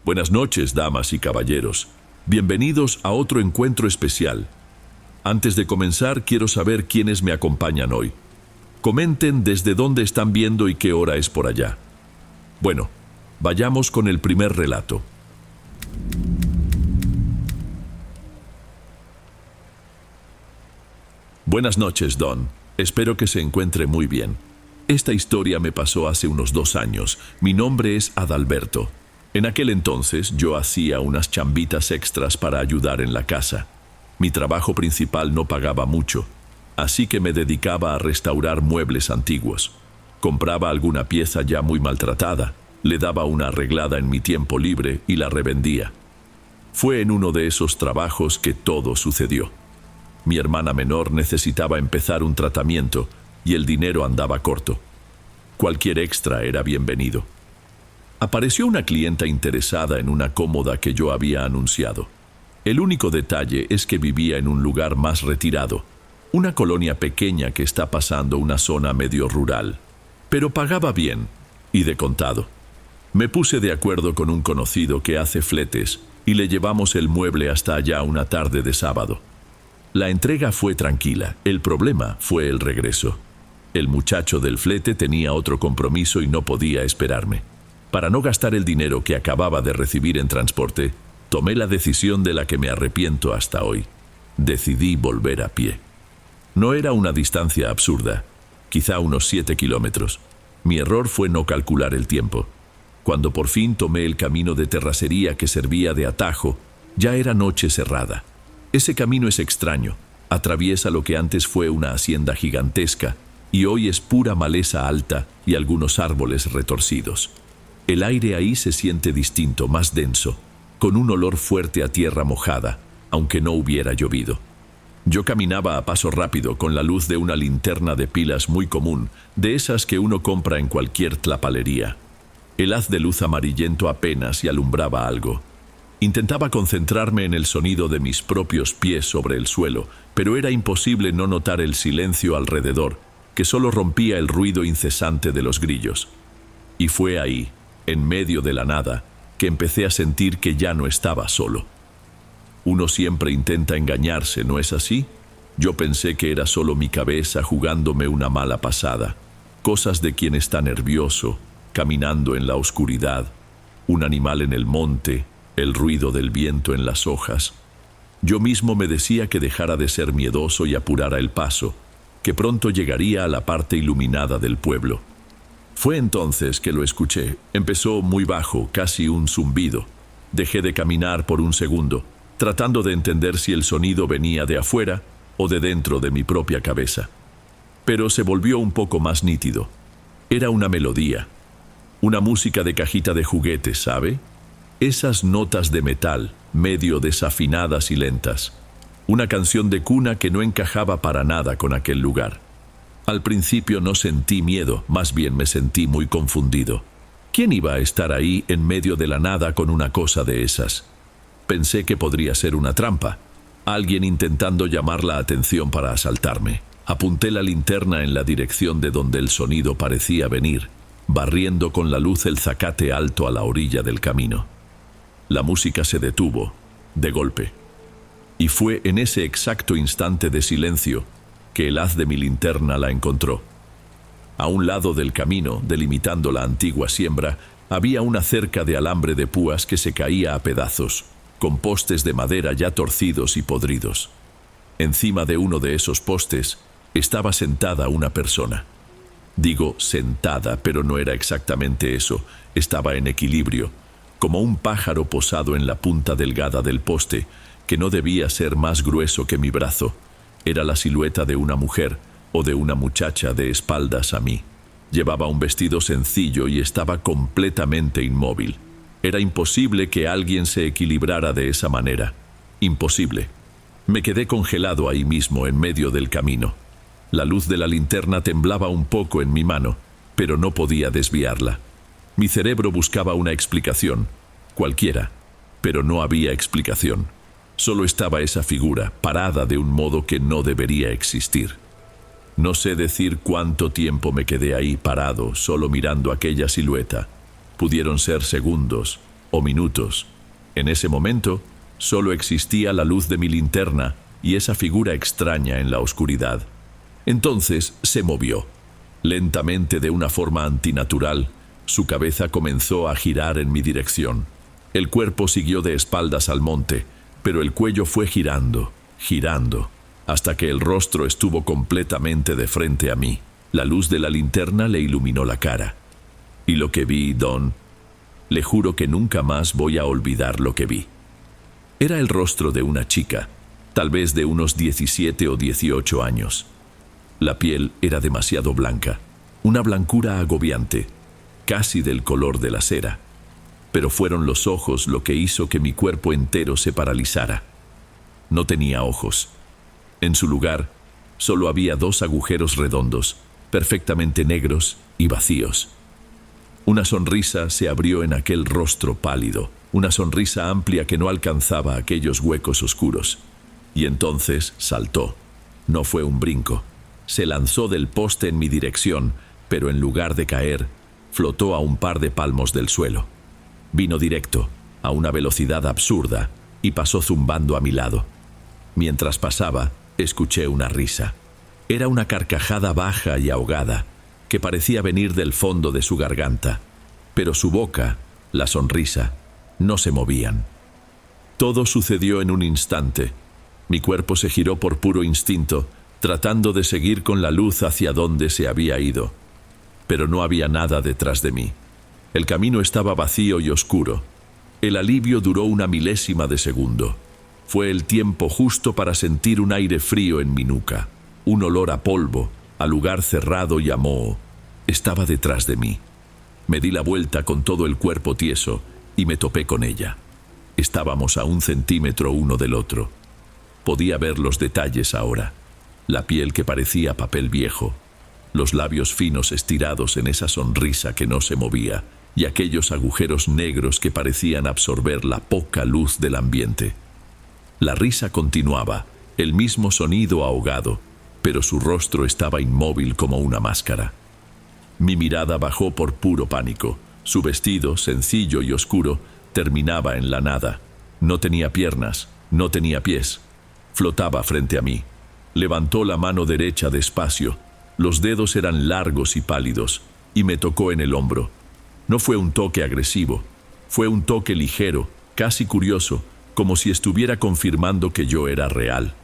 Buenas noches, damas y caballeros. Bienvenidos a otro encuentro especial. Antes de comenzar, quiero saber quiénes me acompañan hoy. Comenten desde dónde están viendo y qué hora es por allá. Bueno, vayamos con el primer relato. Buenas noches, Don. Espero que se encuentre muy bien. Esta historia me pasó hace unos 2 años. Mi nombre es Adalberto. En aquel entonces yo hacía unas chambitas extras para ayudar en la casa. Mi trabajo principal no pagaba mucho, así que me dedicaba a restaurar muebles antiguos. Compraba alguna pieza ya muy maltratada, le daba una arreglada en mi tiempo libre y la revendía. Fue en uno de esos trabajos que todo sucedió. Mi hermana menor necesitaba empezar un tratamiento y el dinero andaba corto. Cualquier extra era bienvenido. Apareció una clienta interesada en una cómoda que yo había anunciado. El único detalle es que vivía en un lugar más retirado, una colonia pequeña que está pasando una zona medio rural, pero pagaba bien y de contado. Me puse de acuerdo con un conocido que hace fletes y le llevamos el mueble hasta allá una tarde de sábado. La entrega fue tranquila, el problema fue el regreso. El muchacho del flete tenía otro compromiso y no podía esperarme. Para no gastar el dinero que acababa de recibir en transporte, tomé la decisión de la que me arrepiento hasta hoy. Decidí volver a pie. No era una distancia absurda, quizá unos 7 kilómetros. Mi error fue no calcular el tiempo. Cuando por fin tomé el camino de terracería que servía de atajo, ya era noche cerrada. Ese camino es extraño, atraviesa lo que antes fue una hacienda gigantesca y hoy es pura maleza alta y algunos árboles retorcidos. El aire ahí se siente distinto, más denso, con un olor fuerte a tierra mojada, aunque no hubiera llovido. Yo caminaba a paso rápido con la luz de una linterna de pilas muy común, de esas que uno compra en cualquier tlapalería. El haz de luz amarillento apenas y alumbraba algo. Intentaba concentrarme en el sonido de mis propios pies sobre el suelo, pero era imposible no notar el silencio alrededor, que solo rompía el ruido incesante de los grillos. Y fue ahí, en medio de la nada, que empecé a sentir que ya no estaba solo. Uno siempre intenta engañarse, ¿no es así? Yo pensé que era solo mi cabeza jugándome una mala pasada. Cosas de quien está nervioso, caminando en la oscuridad, un animal en el monte, el ruido del viento en las hojas. Yo mismo me decía que dejara de ser miedoso y apurara el paso, que pronto llegaría a la parte iluminada del pueblo. Fue entonces que lo escuché. Empezó muy bajo, casi un zumbido. Dejé de caminar por un segundo, tratando de entender si el sonido venía de afuera o de dentro de mi propia cabeza. Pero se volvió un poco más nítido. Era una melodía, una música de cajita de juguetes, ¿sabe? Esas notas de metal, medio desafinadas y lentas. Una canción de cuna que no encajaba para nada con aquel lugar. Al principio no sentí miedo, más bien me sentí muy confundido. ¿Quién iba a estar ahí en medio de la nada con una cosa de esas? Pensé que podría ser una trampa, alguien intentando llamar la atención para asaltarme. Apunté la linterna en la dirección de donde el sonido parecía venir, barriendo con la luz el zacate alto a la orilla del camino. La música se detuvo, de golpe. Y fue en ese exacto instante de silencio que el haz de mi linterna la encontró. A un lado del camino, delimitando la antigua siembra, había una cerca de alambre de púas que se caía a pedazos, con postes de madera ya torcidos y podridos. Encima de uno de esos postes estaba sentada una persona. Digo sentada, pero no era exactamente eso. Estaba en equilibrio, como un pájaro posado en la punta delgada del poste, que no debía ser más grueso que mi brazo. Era la silueta de una mujer o de una muchacha de espaldas a mí. Llevaba un vestido sencillo y estaba completamente inmóvil. Era imposible que alguien se equilibrara de esa manera. Imposible. Me quedé congelado ahí mismo, en medio del camino. La luz de la linterna temblaba un poco en mi mano, pero no podía desviarla. Mi cerebro buscaba una explicación, cualquiera, pero no había explicación. Solo estaba esa figura, parada de un modo que no debería existir. No sé decir cuánto tiempo me quedé ahí parado, solo mirando aquella silueta. Pudieron ser segundos, o minutos. En ese momento, solo existía la luz de mi linterna y esa figura extraña en la oscuridad. Entonces se movió. Lentamente, de una forma antinatural, su cabeza comenzó a girar en mi dirección. El cuerpo siguió de espaldas al monte, pero el cuello fue girando, girando, hasta que el rostro estuvo completamente de frente a mí. La luz de la linterna le iluminó la cara. Y lo que vi, Don, le juro que nunca más voy a olvidar lo que vi. Era el rostro de una chica, tal vez de unos 17 o 18 años. La piel era demasiado blanca, una blancura agobiante, casi del color de la cera. Pero fueron los ojos lo que hizo que mi cuerpo entero se paralizara. No tenía ojos. En su lugar, solo había 2 agujeros redondos, perfectamente negros y vacíos. Una sonrisa se abrió en aquel rostro pálido, una sonrisa amplia que no alcanzaba aquellos huecos oscuros. Y entonces saltó. No fue un brinco. Se lanzó del poste en mi dirección, pero en lugar de caer, flotó a un par de palmos del suelo. Vino directo, a una velocidad absurda, y pasó zumbando a mi lado. Mientras pasaba, escuché una risa. Era una carcajada baja y ahogada, que parecía venir del fondo de su garganta, pero su boca, la sonrisa, no se movían. Todo sucedió en un instante. Mi cuerpo se giró por puro instinto, tratando de seguir con la luz hacia donde se había ido. Pero no había nada detrás de mí. El camino estaba vacío y oscuro. El alivio duró una milésima de segundo. Fue el tiempo justo para sentir un aire frío en mi nuca, un olor a polvo, a lugar cerrado y a moho. Estaba detrás de mí. Me di la vuelta con todo el cuerpo tieso y me topé con ella. Estábamos a 1 centímetro uno del otro. Podía ver los detalles ahora. La piel que parecía papel viejo, los labios finos estirados en esa sonrisa que no se movía, y aquellos agujeros negros que parecían absorber la poca luz del ambiente. La risa continuaba, el mismo sonido ahogado, pero su rostro estaba inmóvil como una máscara. Mi mirada bajó por puro pánico. Su vestido, sencillo y oscuro, terminaba en la nada. No tenía piernas, no tenía pies. Flotaba frente a mí. Levantó la mano derecha despacio. Los dedos eran largos y pálidos, y me tocó en el hombro. No fue un toque agresivo, fue un toque ligero, casi curioso, como si estuviera confirmando que yo era real.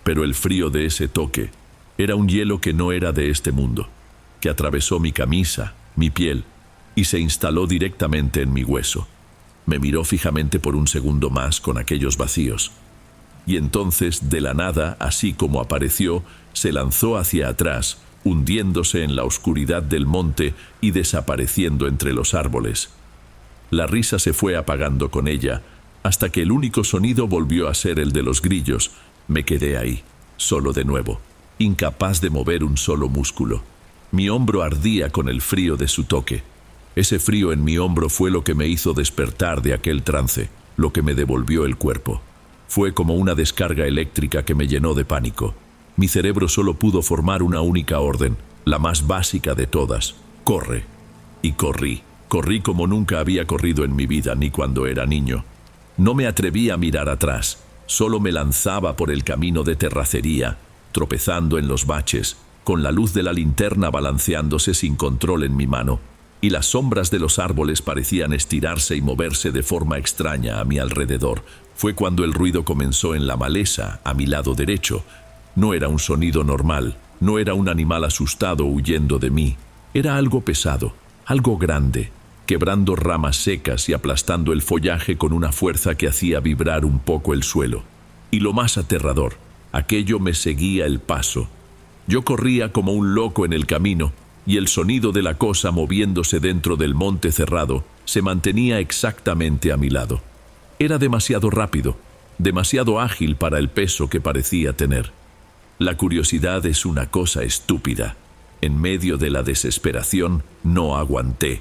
Pero el frío de ese toque era un hielo que no era de este mundo, que atravesó mi camisa, mi piel, y se instaló directamente en mi hueso. Me miró fijamente por un segundo más con aquellos vacíos. Y entonces, de la nada, así como apareció, se lanzó hacia atrás, hundiéndose en la oscuridad del monte y desapareciendo entre los árboles. La risa se fue apagando con ella, hasta que el único sonido volvió a ser el de los grillos. Me quedé ahí, solo de nuevo, incapaz de mover un solo músculo. Mi hombro ardía con el frío de su toque. Ese frío en mi hombro fue lo que me hizo despertar de aquel trance, lo que me devolvió el cuerpo. Fue como una descarga eléctrica que me llenó de pánico. Mi cerebro solo pudo formar una única orden, la más básica de todas: corre. Y corrí. Corrí como nunca había corrido en mi vida, ni cuando era niño. No me atreví a mirar atrás, solo me lanzaba por el camino de terracería, tropezando en los baches, con la luz de la linterna balanceándose sin control en mi mano, y las sombras de los árboles parecían estirarse y moverse de forma extraña a mi alrededor. Fue cuando el ruido comenzó en la maleza, a mi lado derecho. No era un sonido normal, no era un animal asustado huyendo de mí. Era algo pesado, algo grande, quebrando ramas secas y aplastando el follaje con una fuerza que hacía vibrar un poco el suelo. Y lo más aterrador, aquello me seguía el paso. Yo corría como un loco en el camino, y el sonido de la cosa moviéndose dentro del monte cerrado se mantenía exactamente a mi lado. Era demasiado rápido, demasiado ágil para el peso que parecía tener. La curiosidad es una cosa estúpida. En medio de la desesperación, no aguanté.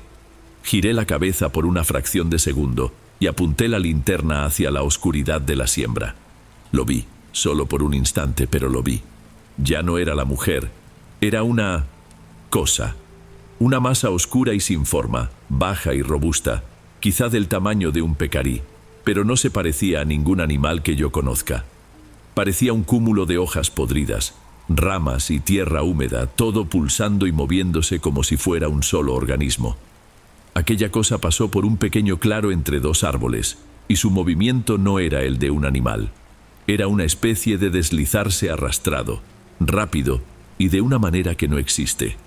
Giré la cabeza por una fracción de segundo y apunté la linterna hacia la oscuridad de la siembra. Lo vi, solo por un instante, pero lo vi. Ya no era la mujer, era una cosa. Una masa oscura y sin forma, baja y robusta, quizá del tamaño de un pecarí, pero no se parecía a ningún animal que yo conozca. Parecía un cúmulo de hojas podridas, ramas y tierra húmeda, todo pulsando y moviéndose como si fuera un solo organismo. Aquella cosa pasó por un pequeño claro entre dos árboles, y su movimiento no era el de un animal. Era una especie de deslizarse arrastrado, rápido y de una manera que no existe.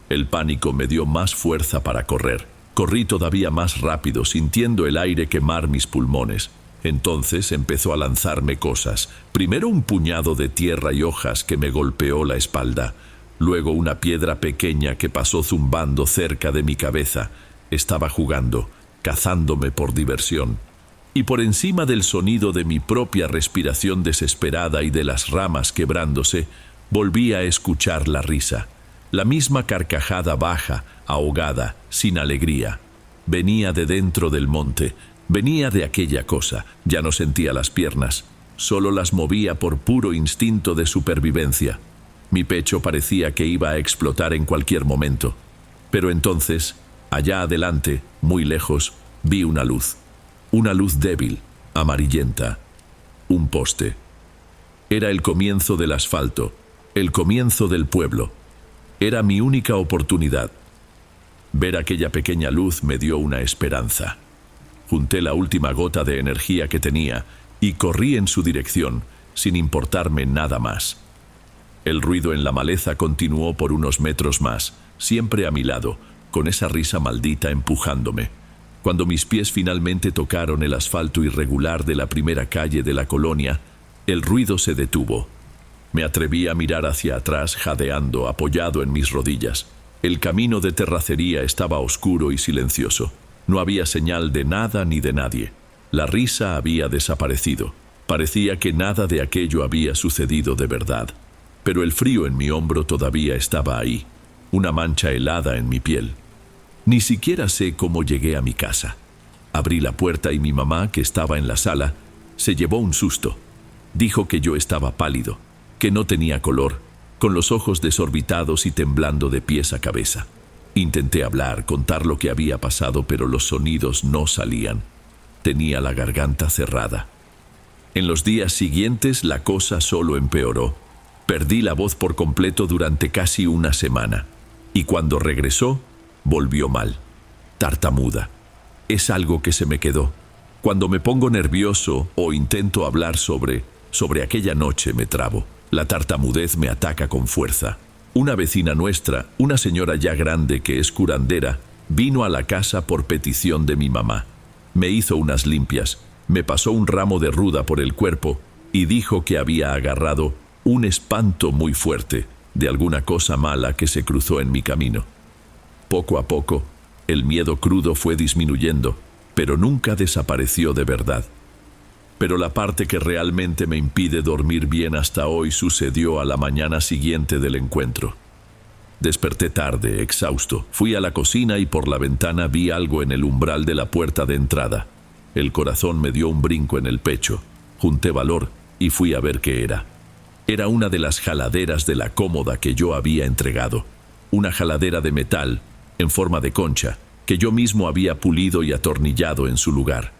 El pánico me dio más fuerza para correr. Corrí todavía más rápido, sintiendo el aire quemar mis pulmones. Entonces empezó a lanzarme cosas. Primero un puñado de tierra y hojas que me golpeó la espalda. Luego una piedra pequeña que pasó zumbando cerca de mi cabeza. Estaba jugando, cazándome por diversión. Y por encima del sonido de mi propia respiración desesperada y de las ramas quebrándose, volví a escuchar la risa. La misma carcajada baja, ahogada, sin alegría. Venía de dentro del monte, venía de aquella cosa. Ya no sentía las piernas, solo las movía por puro instinto de supervivencia. Mi pecho parecía que iba a explotar en cualquier momento. Pero entonces, allá adelante, muy lejos, vi una luz. Una luz débil, amarillenta. Un poste. Era el comienzo del asfalto, el comienzo del pueblo. Era mi única oportunidad. Ver aquella pequeña luz me dio una esperanza. Junté la última gota de energía que tenía y corrí en su dirección, sin importarme nada más. El ruido en la maleza continuó por unos metros más, siempre a mi lado, con esa risa maldita empujándome. Cuando mis pies finalmente tocaron el asfalto irregular de la primera calle de la colonia, el ruido se detuvo. Me atreví a mirar hacia atrás, jadeando, apoyado en mis rodillas. El camino de terracería estaba oscuro y silencioso. No había señal de nada ni de nadie. La risa había desaparecido. Parecía que nada de aquello había sucedido de verdad. Pero el frío en mi hombro todavía estaba ahí, una mancha helada en mi piel. Ni siquiera sé cómo llegué a mi casa. Abrí la puerta y mi mamá, que estaba en la sala, se llevó un susto. Dijo que yo estaba pálido, que no tenía color, con los ojos desorbitados y temblando de pies a cabeza. Intenté hablar, contar lo que había pasado, pero los sonidos no salían. Tenía la garganta cerrada. En los días siguientes la cosa solo empeoró. Perdí la voz por completo durante casi una semana. Y cuando regresó, volvió mal. Tartamuda. Es algo que se me quedó. Cuando me pongo nervioso o intento hablar sobre aquella noche, me trabo. La tartamudez me ataca con fuerza. Una vecina nuestra, una señora ya grande que es curandera, vino a la casa por petición de mi mamá. Me hizo unas limpias, me pasó un ramo de ruda por el cuerpo y dijo que había agarrado un espanto muy fuerte de alguna cosa mala que se cruzó en mi camino. Poco a poco, el miedo crudo fue disminuyendo, pero nunca desapareció de verdad. Pero la parte que realmente me impide dormir bien hasta hoy sucedió a la mañana siguiente del encuentro. Desperté tarde, exhausto. Fui a la cocina y por la ventana vi algo en el umbral de la puerta de entrada. El corazón me dio un brinco en el pecho. Junté valor y fui a ver qué era. Era una de las jaladeras de la cómoda que yo había entregado. Una jaladera de metal, en forma de concha, que yo mismo había pulido y atornillado en su lugar.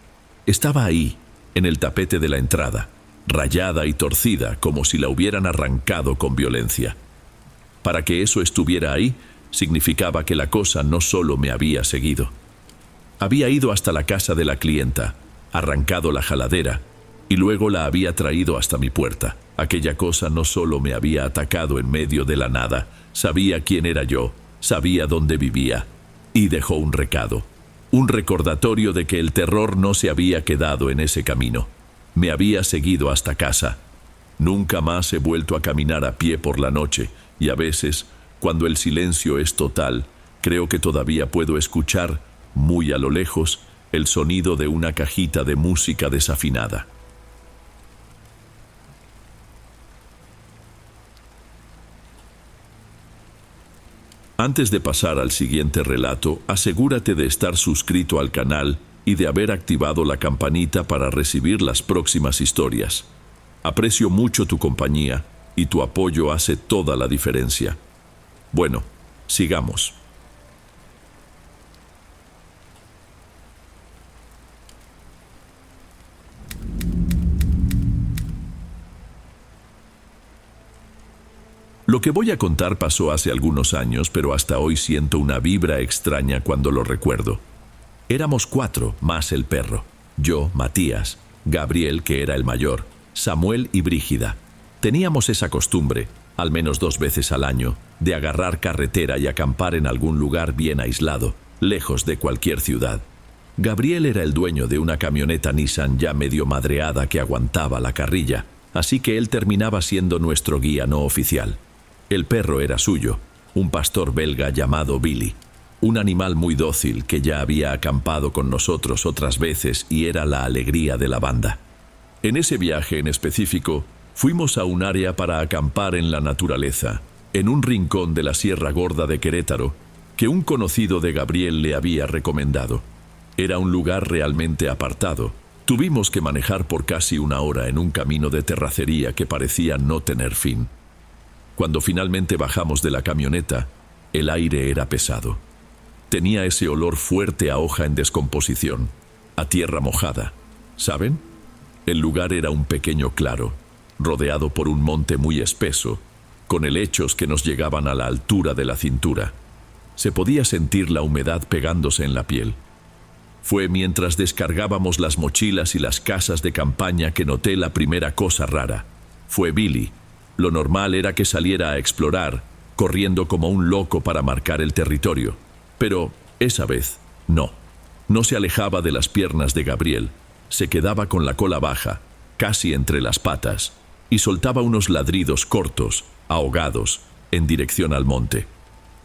Estaba ahí, en el tapete de la entrada, rayada y torcida como si la hubieran arrancado con violencia. Para que eso estuviera ahí, significaba que la cosa no solo me había seguido. Había ido hasta la casa de la clienta, arrancado la jaladera, y luego la había traído hasta mi puerta. Aquella cosa no solo me había atacado en medio de la nada, sabía quién era yo, sabía dónde vivía, y dejó un recado. Un recordatorio de que el terror no se había quedado en ese camino. Me había seguido hasta casa. Nunca más he vuelto a caminar a pie por la noche, y a veces, cuando el silencio es total, creo que todavía puedo escuchar, muy a lo lejos, el sonido de una cajita de música desafinada. Antes de pasar al siguiente relato, asegúrate de estar suscrito al canal y de haber activado la campanita para recibir las próximas historias. Aprecio mucho tu compañía y tu apoyo hace toda la diferencia. Bueno, sigamos. Lo que voy a contar pasó hace algunos años, pero hasta hoy siento una vibra extraña cuando lo recuerdo. Éramos 4, más el perro. Yo, Matías, Gabriel, que era el mayor, Samuel y Brígida. Teníamos esa costumbre, al menos 2 veces al año, de agarrar carretera y acampar en algún lugar bien aislado, lejos de cualquier ciudad. Gabriel era el dueño de una camioneta Nissan ya medio madreada que aguantaba la carrilla, así que él terminaba siendo nuestro guía no oficial. El perro era suyo, un pastor belga llamado Billy, un animal muy dócil que ya había acampado con nosotros otras veces y era la alegría de la banda. En ese viaje en específico, fuimos a un área para acampar en la naturaleza, en un rincón de la Sierra Gorda de Querétaro, que un conocido de Gabriel le había recomendado. Era un lugar realmente apartado. Tuvimos que manejar por casi 1 hora en un camino de terracería que parecía no tener fin. Cuando finalmente bajamos de la camioneta, el aire era pesado. Tenía ese olor fuerte a hoja en descomposición, a tierra mojada. ¿Saben? El lugar era un pequeño claro, rodeado por un monte muy espeso, con helechos que nos llegaban a la altura de la cintura. Se podía sentir la humedad pegándose en la piel. Fue mientras descargábamos las mochilas y las casas de campaña que noté la primera cosa rara. Fue Billy. Lo normal era que saliera a explorar, corriendo como un loco para marcar el territorio. Pero, esa vez, no. No se alejaba de las piernas de Gabriel. Se quedaba con la cola baja, casi entre las patas, y soltaba unos ladridos cortos, ahogados, en dirección al monte.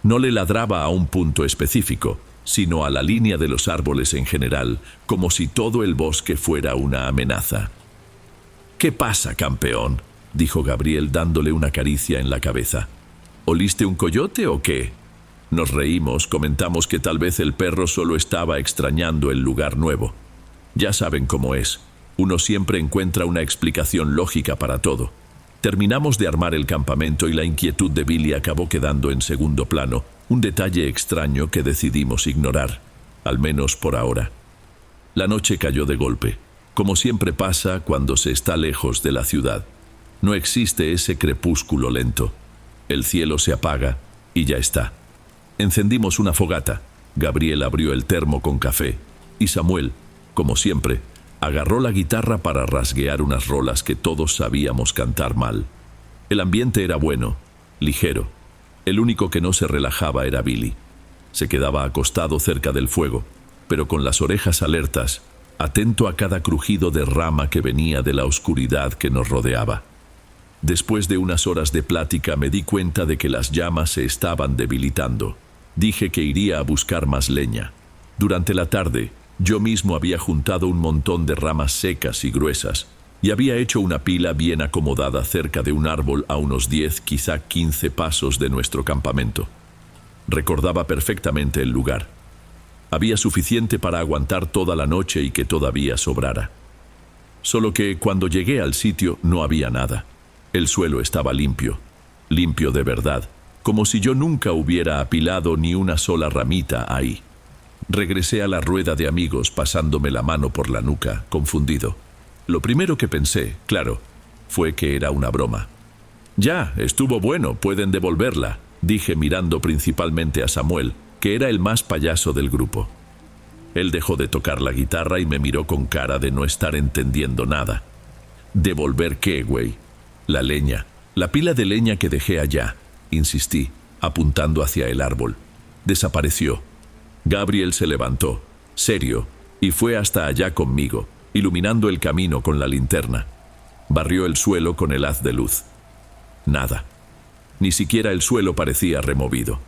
No le ladraba a un punto específico, sino a la línea de los árboles en general, como si todo el bosque fuera una amenaza. «¿Qué pasa, campeón?», dijo Gabriel dándole una caricia en la cabeza. «¿Oliste un coyote o qué?». Nos reímos, comentamos que tal vez el perro solo estaba extrañando el lugar nuevo. Ya saben cómo es. Uno siempre encuentra una explicación lógica para todo. Terminamos de armar el campamento y la inquietud de Billy acabó quedando en segundo plano, un detalle extraño que decidimos ignorar, al menos por ahora. La noche cayó de golpe, como siempre pasa cuando se está lejos de la ciudad. No existe ese crepúsculo lento. El cielo se apaga y ya está. Encendimos una fogata. Gabriel abrió el termo con café y Samuel, como siempre, agarró la guitarra para rasguear unas rolas que todos sabíamos cantar mal. El ambiente era bueno, ligero. El único que no se relajaba era Billy. Se quedaba acostado cerca del fuego, pero con las orejas alertas, atento a cada crujido de rama que venía de la oscuridad que nos rodeaba. Después de unas horas de plática me di cuenta de que las llamas se estaban debilitando. Dije que iría a buscar más leña. Durante la tarde, yo mismo había juntado un montón de ramas secas y gruesas y había hecho una pila bien acomodada cerca de un árbol a unos 10, quizá 15 pasos de nuestro campamento. Recordaba perfectamente el lugar. Había suficiente para aguantar toda la noche y que todavía sobrara. Solo que cuando llegué al sitio no había nada. El suelo estaba limpio, limpio de verdad, como si yo nunca hubiera apilado ni una sola ramita ahí. Regresé a la rueda de amigos pasándome la mano por la nuca, confundido. Lo primero que pensé, claro, fue que era una broma. «Ya, estuvo bueno, pueden devolverla», dije mirando principalmente a Samuel, que era el más payaso del grupo. Él dejó de tocar la guitarra y me miró con cara de no estar entendiendo nada. «¿Devolver qué, güey?» «La leña, la pila de leña que dejé allá», insistí, apuntando hacia el árbol. Desapareció. Gabriel se levantó, serio, y fue hasta allá conmigo, iluminando el camino con la linterna. Barrió el suelo con el haz de luz. Nada. Ni siquiera el suelo parecía removido.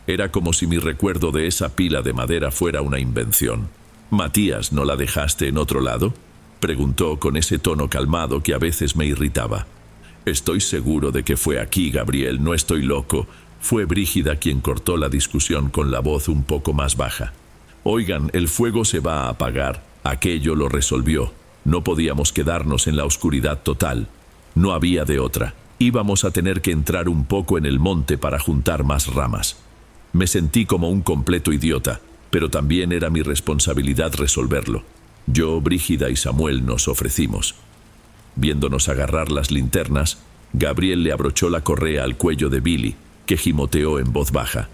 Era como si mi recuerdo de esa pila de madera fuera una invención. «Matías, ¿no la dejaste en otro lado?», preguntó con ese tono calmado que a veces me irritaba. «Estoy seguro de que fue aquí, Gabriel, no estoy loco». Fue Brígida quien cortó la discusión con la voz un poco más baja. «Oigan, el fuego se va a apagar». Aquello lo resolvió. No podíamos quedarnos en la oscuridad total. No había de otra. Íbamos a tener que entrar un poco en el monte para juntar más ramas. Me sentí como un completo idiota, pero también era mi responsabilidad resolverlo. Yo, Brígida y Samuel nos ofrecimos. Viéndonos agarrar las linternas, Gabriel le abrochó la correa al cuello de Billy, que gimoteó en voz baja.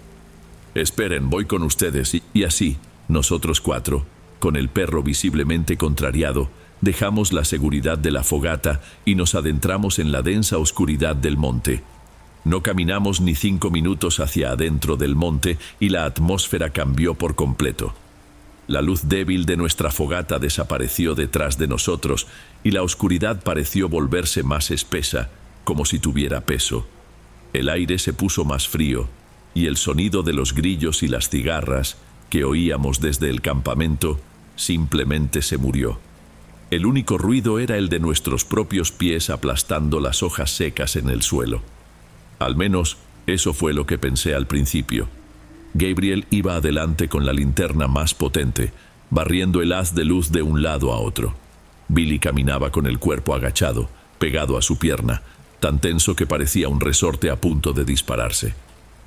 «Esperen, voy con ustedes». Y así, nosotros cuatro, con el perro visiblemente contrariado, dejamos la seguridad de la fogata y nos adentramos en la densa oscuridad del monte. No caminamos ni 5 minutos hacia adentro del monte y la atmósfera cambió por completo. La luz débil de nuestra fogata desapareció detrás de nosotros y la oscuridad pareció volverse más espesa, como si tuviera peso. El aire se puso más frío y el sonido de los grillos y las cigarras que oíamos desde el campamento simplemente se murió. El único ruido era el de nuestros propios pies aplastando las hojas secas en el suelo. Al menos, eso fue lo que pensé al principio. Gabriel iba adelante con la linterna más potente, barriendo el haz de luz de un lado a otro. Billy caminaba con el cuerpo agachado, pegado a su pierna, tan tenso que parecía un resorte a punto de dispararse.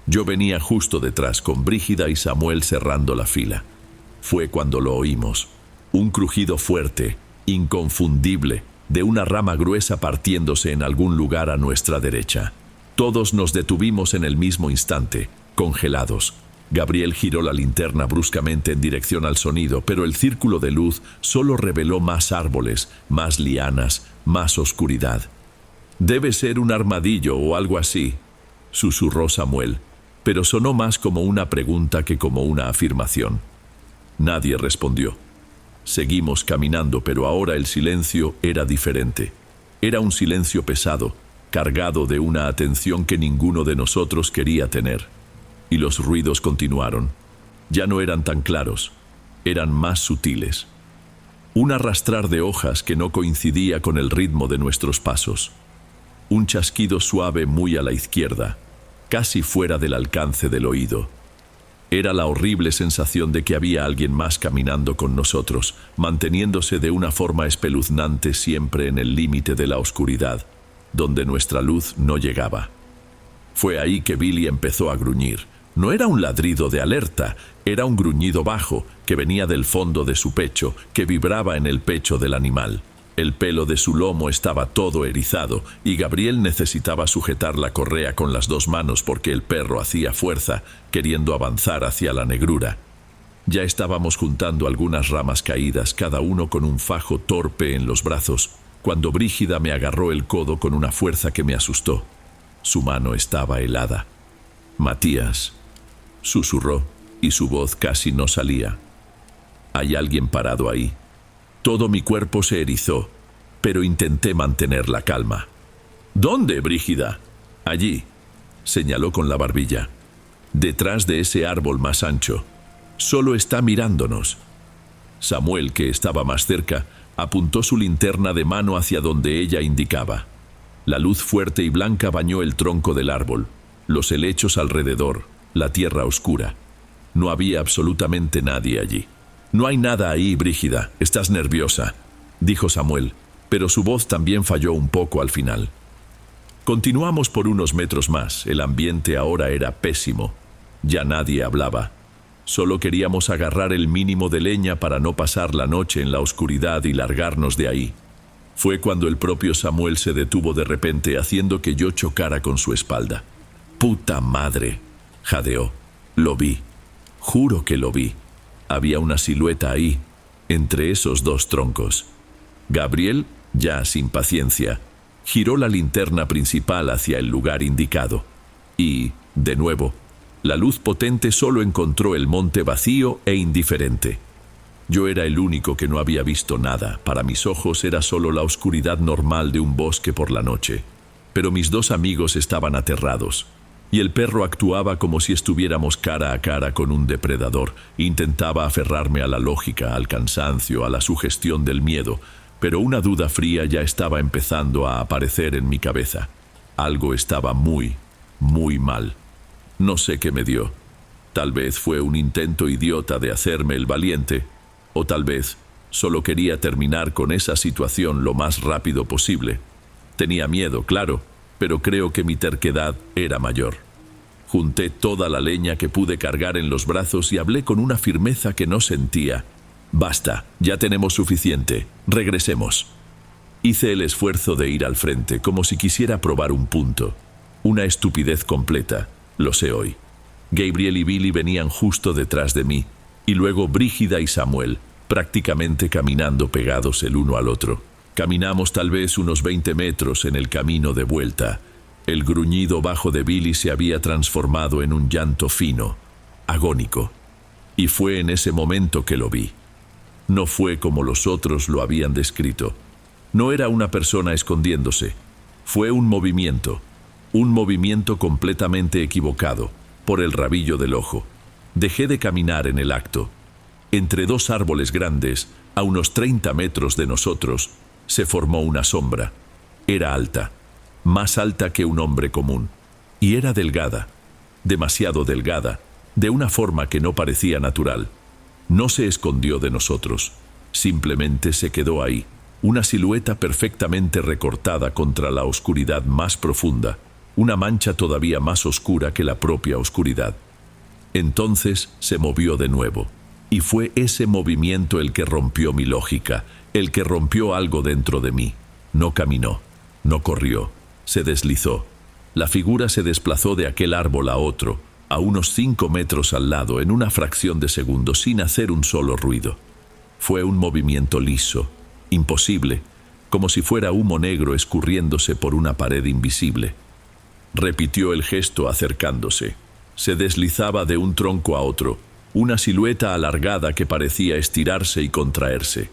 Yo venía justo detrás, con Brígida y Samuel cerrando la fila. Fue cuando lo oímos. Un crujido fuerte, inconfundible, de una rama gruesa partiéndose en algún lugar a nuestra derecha. Todos nos detuvimos en el mismo instante, congelados. Gabriel giró la linterna bruscamente en dirección al sonido, pero el círculo de luz solo reveló más árboles, más lianas, más oscuridad. «Debe ser un armadillo o algo así», susurró Samuel, pero sonó más como una pregunta que como una afirmación. Nadie respondió. Seguimos caminando, pero ahora el silencio era diferente. Era un silencio pesado, cargado de una atención que ninguno de nosotros quería tener. Y los ruidos continuaron. Ya no eran tan claros, eran más sutiles. Un arrastrar de hojas que no coincidía con el ritmo de nuestros pasos. Un chasquido suave muy a la izquierda, casi fuera del alcance del oído. Era la horrible sensación de que había alguien más caminando con nosotros, manteniéndose de una forma espeluznante siempre en el límite de la oscuridad, donde nuestra luz no llegaba. Fue ahí que Billy empezó a gruñir. No era un ladrido de alerta, era un gruñido bajo que venía del fondo de su pecho, que vibraba en el pecho del animal. El pelo de su lomo estaba todo erizado y Gabriel necesitaba sujetar la correa con las 2 manos porque el perro hacía fuerza, queriendo avanzar hacia la negrura. Ya estábamos juntando algunas ramas caídas, cada uno con un fajo torpe en los brazos, cuando Brígida me agarró el codo con una fuerza que me asustó. Su mano estaba helada. «Matías», susurró, y su voz casi no salía. «Hay alguien parado ahí». Todo mi cuerpo se erizó, pero intenté mantener la calma. «¿Dónde, Brígida?» «Allí», señaló con la barbilla. «Detrás de ese árbol más ancho. Solo está mirándonos». Samuel, que estaba más cerca, apuntó su linterna de mano hacia donde ella indicaba. La luz fuerte y blanca bañó el tronco del árbol, los helechos alrededor, la tierra oscura. No había absolutamente nadie allí. «No hay nada ahí, Brígida, estás nerviosa», dijo Samuel, pero su voz también falló un poco al final. Continuamos por unos metros más. El ambiente ahora era pésimo. Ya nadie hablaba. Solo queríamos agarrar el mínimo de leña para no pasar la noche en la oscuridad y largarnos de ahí. Fue cuando el propio Samuel se detuvo de repente, haciendo que yo chocara con su espalda. «¡Puta madre!», jadeó. «Lo vi. Juro que lo vi. Había una silueta ahí, entre esos 2 troncos». Gabriel, ya sin paciencia, giró la linterna principal hacia el lugar indicado. Y, de nuevo, la luz potente solo encontró el monte vacío e indiferente. Yo era el único que no había visto nada. Para mis ojos era solo la oscuridad normal de un bosque por la noche. Pero mis 2 amigos estaban aterrados. Y el perro actuaba como si estuviéramos cara a cara con un depredador. Intentaba aferrarme a la lógica, al cansancio, a la sugestión del miedo, pero una duda fría ya estaba empezando a aparecer en mi cabeza. Algo estaba muy, muy mal. No sé qué me dio. Tal vez fue un intento idiota de hacerme el valiente, o tal vez solo quería terminar con esa situación lo más rápido posible. Tenía miedo, claro, pero creo que mi terquedad era mayor. Junté toda la leña que pude cargar en los brazos y hablé con una firmeza que no sentía. «Basta, ya tenemos suficiente. Regresemos». Hice el esfuerzo de ir al frente, como si quisiera probar un punto. Una estupidez completa, lo sé hoy. Gabriel y Billy venían justo detrás de mí, y luego Brígida y Samuel, prácticamente caminando pegados el uno al otro. Caminamos tal vez unos 20 metros en el camino de vuelta. El gruñido bajo de Billy se había transformado en un llanto fino, agónico. Y fue en ese momento que lo vi. No fue como los otros lo habían descrito. No era una persona escondiéndose. Fue un movimiento completamente equivocado, por el rabillo del ojo. Dejé de caminar en el acto. Entre dos árboles grandes, a unos 30 metros de nosotros, se formó una sombra. Era alta, más alta que un hombre común. Y era delgada, demasiado delgada, de una forma que no parecía natural. No se escondió de nosotros, simplemente se quedó ahí, una silueta perfectamente recortada contra la oscuridad más profunda, una mancha todavía más oscura que la propia oscuridad. Entonces se movió de nuevo, y fue ese movimiento el que rompió mi lógica, el que rompió algo dentro de mí. No caminó, no corrió, se deslizó. La figura se desplazó de aquel árbol a otro, a unos 5 metros al lado, en una fracción de segundo, sin hacer un solo ruido. Fue un movimiento liso, imposible, como si fuera humo negro escurriéndose por una pared invisible. Repitió el gesto acercándose. Se deslizaba de un tronco a otro, una silueta alargada que parecía estirarse y contraerse.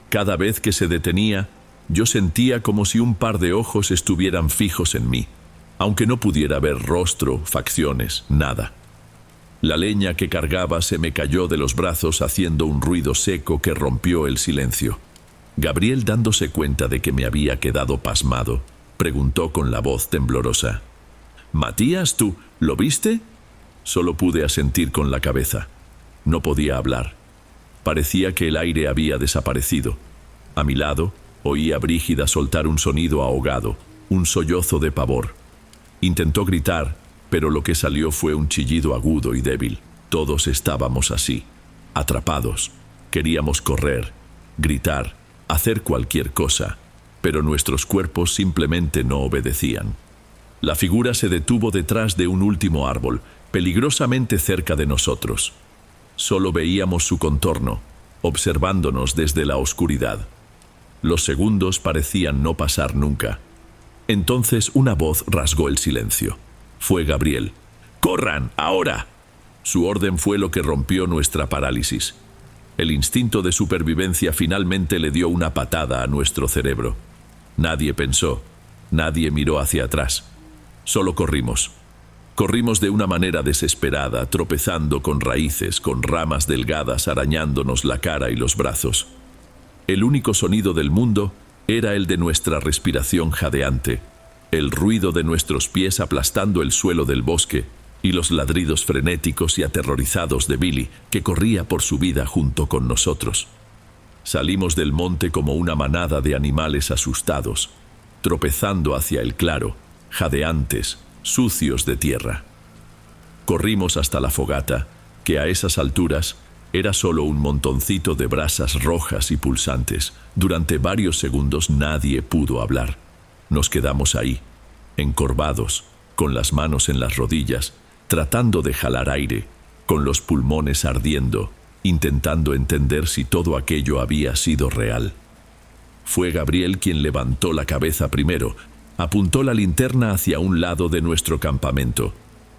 Cada vez que se detenía, yo sentía como si un par de ojos estuvieran fijos en mí, aunque no pudiera ver rostro, facciones, nada. La leña que cargaba se me cayó de los brazos haciendo un ruido seco que rompió el silencio. Gabriel, dándose cuenta de que me había quedado pasmado, preguntó con la voz temblorosa: «Matías, ¿tú lo viste?» Solo pude asentir con la cabeza. No podía hablar. Parecía que el aire había desaparecido. A mi lado, oí a Brígida soltar un sonido ahogado, un sollozo de pavor. Intentó gritar, pero lo que salió fue un chillido agudo y débil. Todos estábamos así, atrapados. Queríamos correr, gritar, hacer cualquier cosa, pero nuestros cuerpos simplemente no obedecían. La figura se detuvo detrás de un último árbol, peligrosamente cerca de nosotros. Solo veíamos su contorno, observándonos desde la oscuridad. Los segundos parecían no pasar nunca. Entonces una voz rasgó el silencio. Fue Gabriel. «¡Corran, ahora!». Su orden fue lo que rompió nuestra parálisis. El instinto de supervivencia finalmente le dio una patada a nuestro cerebro. Nadie pensó, nadie miró hacia atrás. Solo corrimos. Corrimos de una manera desesperada, tropezando con raíces, con ramas delgadas arañándonos la cara y los brazos. El único sonido del mundo era el de nuestra respiración jadeante, el ruido de nuestros pies aplastando el suelo del bosque y los ladridos frenéticos y aterrorizados de Billy, que corría por su vida junto con nosotros. Salimos del monte como una manada de animales asustados, tropezando hacia el claro, jadeantes, sucios de tierra. Corrimos hasta la fogata, que a esas alturas era solo un montoncito de brasas rojas y pulsantes. Durante varios segundos nadie pudo hablar. Nos quedamos ahí, encorvados, con las manos en las rodillas, tratando de jalar aire, con los pulmones ardiendo, intentando entender si todo aquello había sido real. Fue Gabriel quien levantó la cabeza primero, apuntó la linterna hacia un lado de nuestro campamento,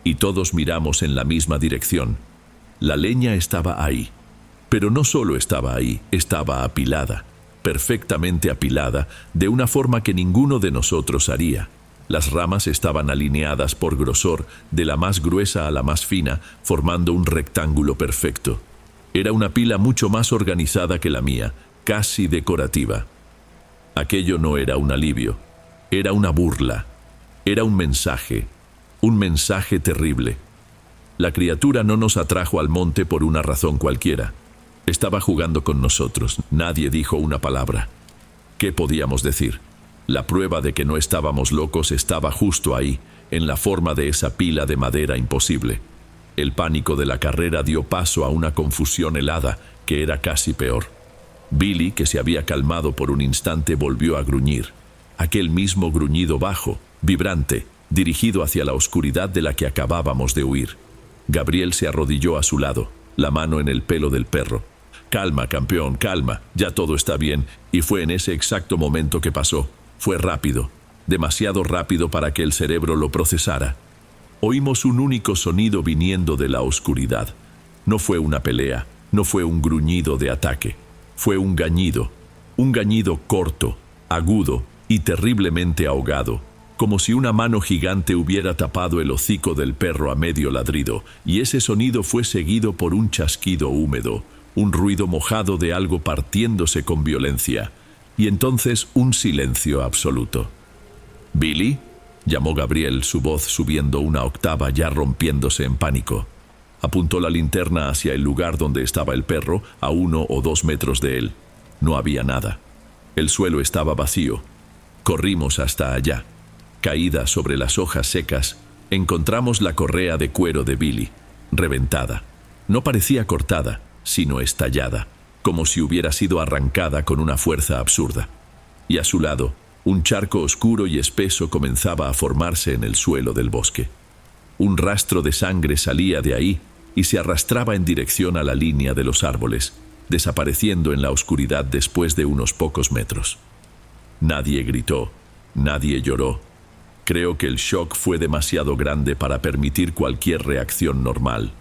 y todos miramos en la misma dirección. La leña estaba ahí, pero no solo estaba ahí, estaba apilada, perfectamente apilada, de una forma que ninguno de nosotros haría. Las ramas estaban alineadas por grosor, de la más gruesa a la más fina, formando un rectángulo perfecto. Era una pila mucho más organizada que la mía, casi decorativa. Aquello no era un alivio, era una burla, era un mensaje terrible. La criatura no nos atrajo al monte por una razón cualquiera. Estaba jugando con nosotros. Nadie dijo una palabra. ¿Qué podíamos decir? La prueba de que no estábamos locos estaba justo ahí, en la forma de esa pila de madera imposible. El pánico de la carrera dio paso a una confusión helada que era casi peor. Billy, que se había calmado por un instante, volvió a gruñir. Aquel mismo gruñido bajo, vibrante, dirigido hacia la oscuridad de la que acabábamos de huir. Gabriel se arrodilló a su lado, la mano en el pelo del perro. «Calma, campeón, calma, ya todo está bien». Y fue en ese exacto momento que pasó. Fue rápido, demasiado rápido para que el cerebro lo procesara. Oímos un único sonido viniendo de la oscuridad. No fue una pelea, no fue un gruñido de ataque. Fue un gañido corto, agudo y terriblemente ahogado, como si una mano gigante hubiera tapado el hocico del perro a medio ladrido, y ese sonido fue seguido por un chasquido húmedo, un ruido mojado de algo partiéndose con violencia, y entonces un silencio absoluto. «¿Billy?», llamó Gabriel, su voz subiendo una octava, ya rompiéndose en pánico. Apuntó la linterna hacia el lugar donde estaba el perro, a 1 o 2 metros de él. No había nada. El suelo estaba vacío. Corrimos hasta allá. Caída sobre las hojas secas, encontramos la correa de cuero de Billy, reventada. No parecía cortada, sino estallada, como si hubiera sido arrancada con una fuerza absurda. Y a su lado, un charco oscuro y espeso comenzaba a formarse en el suelo del bosque. Un rastro de sangre salía de ahí y se arrastraba en dirección a la línea de los árboles, desapareciendo en la oscuridad después de unos pocos metros. Nadie gritó, nadie lloró. Creo que el shock fue demasiado grande para permitir cualquier reacción normal.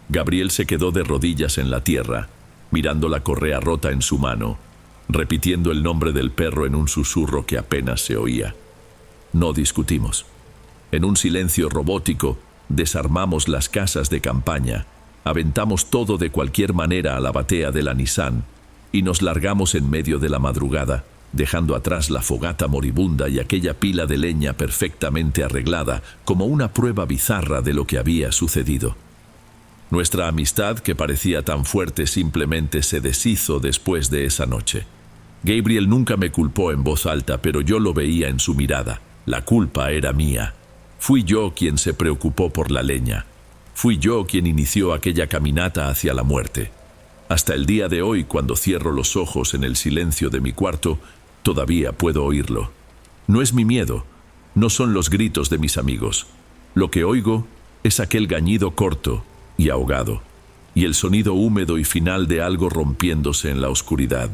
Gabriel se quedó de rodillas en la tierra, mirando la correa rota en su mano, repitiendo el nombre del perro en un susurro que apenas se oía. No discutimos. En un silencio robótico, desarmamos las casas de campaña, aventamos todo de cualquier manera a la batea de la Nissan y nos largamos en medio de la madrugada, dejando atrás la fogata moribunda y aquella pila de leña perfectamente arreglada como una prueba bizarra de lo que había sucedido. Nuestra amistad, que parecía tan fuerte, simplemente se deshizo después de esa noche. Gabriel nunca me culpó en voz alta, pero yo lo veía en su mirada. La culpa era mía. Fui yo quien se preocupó por la leña. Fui yo quien inició aquella caminata hacia la muerte. Hasta el día de hoy, cuando cierro los ojos en el silencio de mi cuarto, todavía puedo oírlo. No es mi miedo, no son los gritos de mis amigos. Lo que oigo es aquel gañido corto y ahogado, y el sonido húmedo y final de algo rompiéndose en la oscuridad.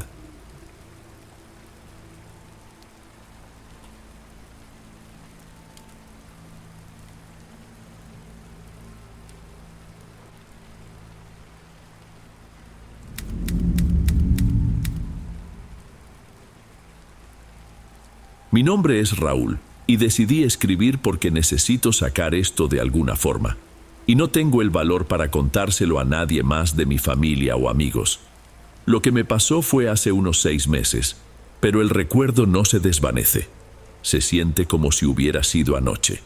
Mi nombre es Raúl, y decidí escribir porque necesito sacar esto de alguna forma. Y no tengo el valor para contárselo a nadie más de mi familia o amigos. Lo que me pasó fue hace unos 6 meses, pero el recuerdo no se desvanece. Se siente como si hubiera sido anoche.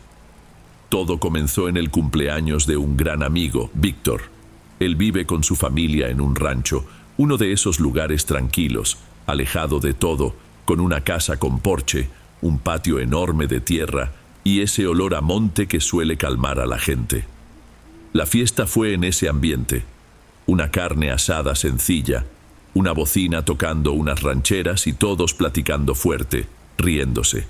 Todo comenzó en el cumpleaños de un gran amigo, Víctor. Él vive con su familia en un rancho, uno de esos lugares tranquilos, alejado de todo, con una casa con porche, un patio enorme de tierra y ese olor a monte que suele calmar a la gente. La fiesta fue en ese ambiente. Una carne asada sencilla, una bocina tocando unas rancheras y todos platicando fuerte, riéndose.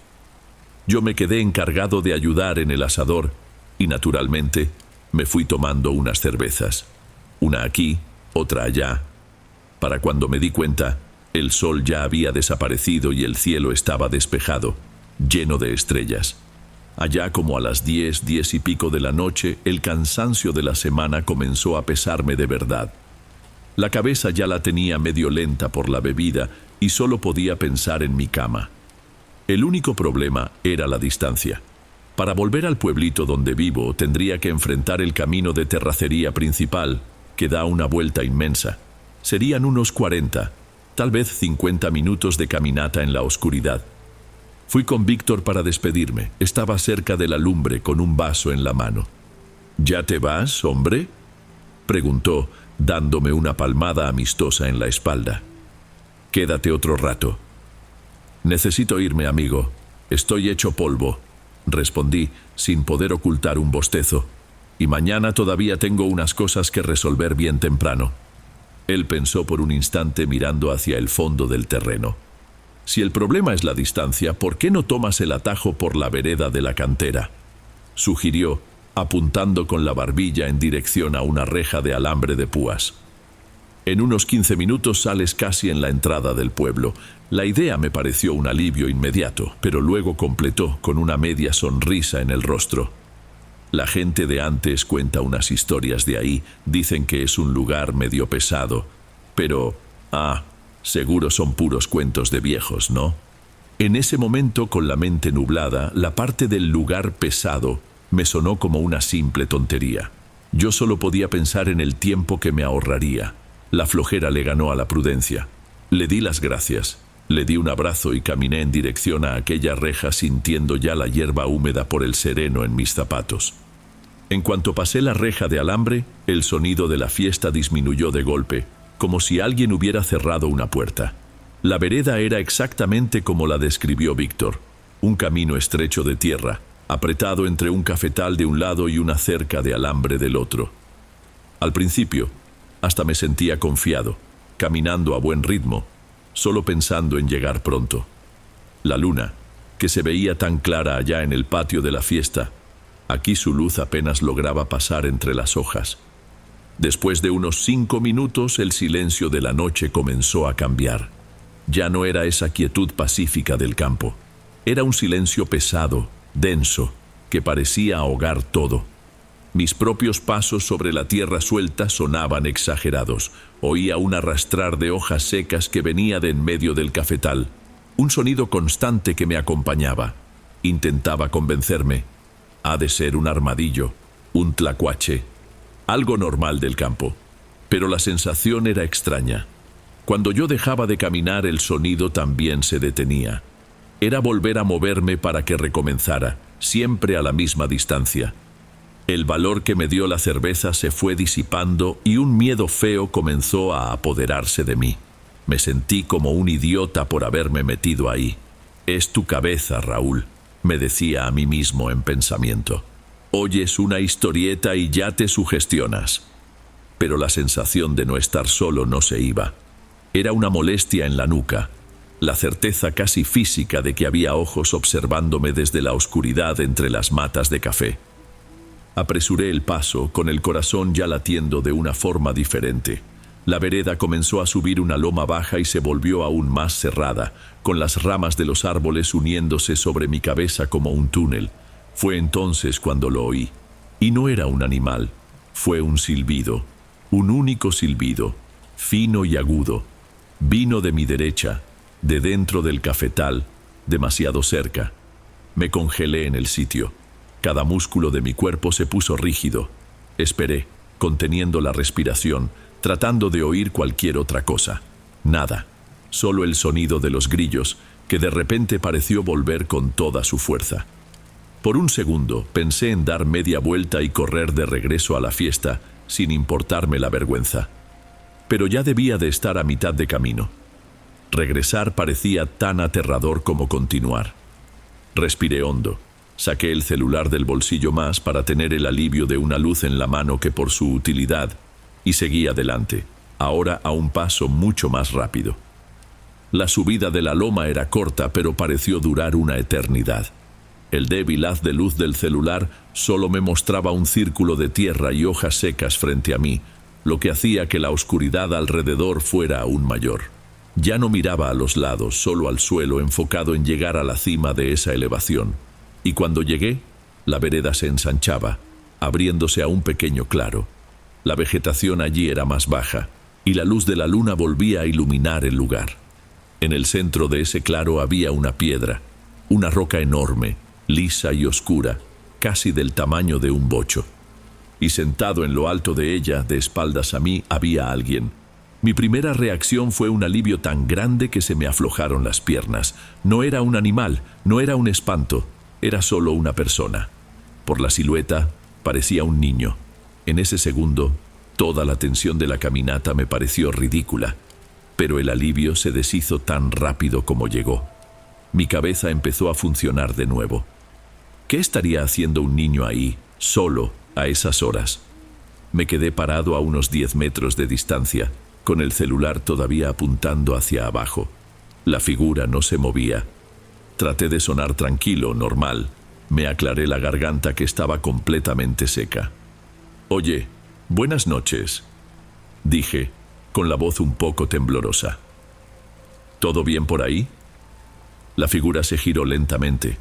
Yo me quedé encargado de ayudar en el asador y, naturalmente, me fui tomando unas cervezas. Una aquí, otra allá. Para cuando me di cuenta, el sol ya había desaparecido y el cielo estaba despejado, lleno de estrellas. Allá como a las 10 y pico de la noche, el cansancio de la semana comenzó a pesarme de verdad. La cabeza ya la tenía medio lenta por la bebida y solo podía pensar en mi cama. El único problema era la distancia. Para volver al pueblito donde vivo, tendría que enfrentar el camino de terracería principal, que da una vuelta inmensa. Serían unos 40, tal vez 50 minutos de caminata en la oscuridad. Fui con Víctor para despedirme. Estaba cerca de la lumbre con un vaso en la mano. ¿Ya te vas, hombre?, preguntó, dándome una palmada amistosa en la espalda. Quédate otro rato. Necesito irme, amigo. Estoy hecho polvo, respondí, sin poder ocultar un bostezo. Y mañana todavía tengo unas cosas que resolver bien temprano. Él pensó por un instante mirando hacia el fondo del terreno. Si el problema es la distancia, ¿por qué no tomas el atajo por la vereda de la cantera?, sugirió, apuntando con la barbilla en dirección a una reja de alambre de púas. En unos 15 minutos sales casi en la entrada del pueblo. La idea me pareció un alivio inmediato, pero luego completó con una media sonrisa en el rostro. La gente de antes cuenta unas historias de ahí, dicen que es un lugar medio pesado, pero, seguro son puros cuentos de viejos, ¿no? En ese momento, con la mente nublada, la parte del lugar pesado me sonó como una simple tontería. Yo solo podía pensar en el tiempo que me ahorraría. La flojera le ganó a la prudencia. Le di las gracias, le di un abrazo y caminé en dirección a aquella reja sintiendo ya la hierba húmeda por el sereno en mis zapatos. En cuanto pasé la reja de alambre, el sonido de la fiesta disminuyó de golpe, como si alguien hubiera cerrado una puerta. La vereda era exactamente como la describió Víctor, un camino estrecho de tierra, apretado entre un cafetal de un lado y una cerca de alambre del otro. Al principio, hasta me sentía confiado, caminando a buen ritmo, solo pensando en llegar pronto. La luna, que se veía tan clara allá en el patio de la fiesta, aquí su luz apenas lograba pasar entre las hojas. Después de unos 5 minutos, el silencio de la noche comenzó a cambiar. Ya no era esa quietud pacífica del campo. Era un silencio pesado, denso, que parecía ahogar todo. Mis propios pasos sobre la tierra suelta sonaban exagerados. Oía un arrastrar de hojas secas que venía de en medio del cafetal. Un sonido constante que me acompañaba. Intentaba convencerme. Ha de ser un armadillo, un tlacuache, algo normal del campo. Pero la sensación era extraña. Cuando yo dejaba de caminar, el sonido también se detenía. Era volver a moverme para que recomenzara, siempre a la misma distancia. El valor que me dio la cerveza se fue disipando y un miedo feo comenzó a apoderarse de mí. Me sentí como un idiota por haberme metido ahí. Es tu cabeza, Raúl, me decía a mí mismo en pensamiento. Oyes una historieta y ya te sugestionas. Pero la sensación de no estar solo no se iba. Era una molestia en la nuca, la certeza casi física de que había ojos observándome desde la oscuridad entre las matas de café. Apresuré el paso, con el corazón ya latiendo de una forma diferente. La vereda comenzó a subir una loma baja y se volvió aún más cerrada, con las ramas de los árboles uniéndose sobre mi cabeza como un túnel. Fue entonces cuando lo oí. Y no era un animal, fue un silbido, un único silbido, fino y agudo. Vino de mi derecha, de dentro del cafetal, demasiado cerca. Me congelé en el sitio. Cada músculo de mi cuerpo se puso rígido. Esperé, conteniendo la respiración, tratando de oír cualquier otra cosa. Nada, solo el sonido de los grillos, que de repente pareció volver con toda su fuerza. Por un segundo pensé en dar media vuelta y correr de regreso a la fiesta, sin importarme la vergüenza. Pero ya debía de estar a mitad de camino. Regresar parecía tan aterrador como continuar. Respiré hondo. Saqué el celular del bolsillo más para tener el alivio de una luz en la mano que por su utilidad, y seguí adelante, ahora a un paso mucho más rápido. La subida de la loma era corta, pero pareció durar una eternidad. El débil haz de luz del celular solo me mostraba un círculo de tierra y hojas secas frente a mí, lo que hacía que la oscuridad alrededor fuera aún mayor. Ya no miraba a los lados, solo al suelo, enfocado en llegar a la cima de esa elevación. Y cuando llegué, la vereda se ensanchaba, abriéndose a un pequeño claro. La vegetación allí era más baja, y la luz de la luna volvía a iluminar el lugar. En el centro de ese claro había una piedra, una roca enorme, lisa y oscura, casi del tamaño de un bocho. Y sentado en lo alto de ella, de espaldas a mí, había alguien. Mi primera reacción fue un alivio tan grande que se me aflojaron las piernas. No era un animal, no era un espanto, era solo una persona. Por la silueta, parecía un niño. En ese segundo, toda la tensión de la caminata me pareció ridícula, pero el alivio se deshizo tan rápido como llegó. Mi cabeza empezó a funcionar de nuevo. ¿Qué estaría haciendo un niño ahí, solo, a esas horas? Me quedé parado a unos 10 metros de distancia, con el celular todavía apuntando hacia abajo. La figura no se movía. Traté de sonar tranquilo, normal. Me aclaré la garganta que estaba completamente seca. «Oye, buenas noches», dije, con la voz un poco temblorosa. «¿Todo bien por ahí?». La figura se giró lentamente.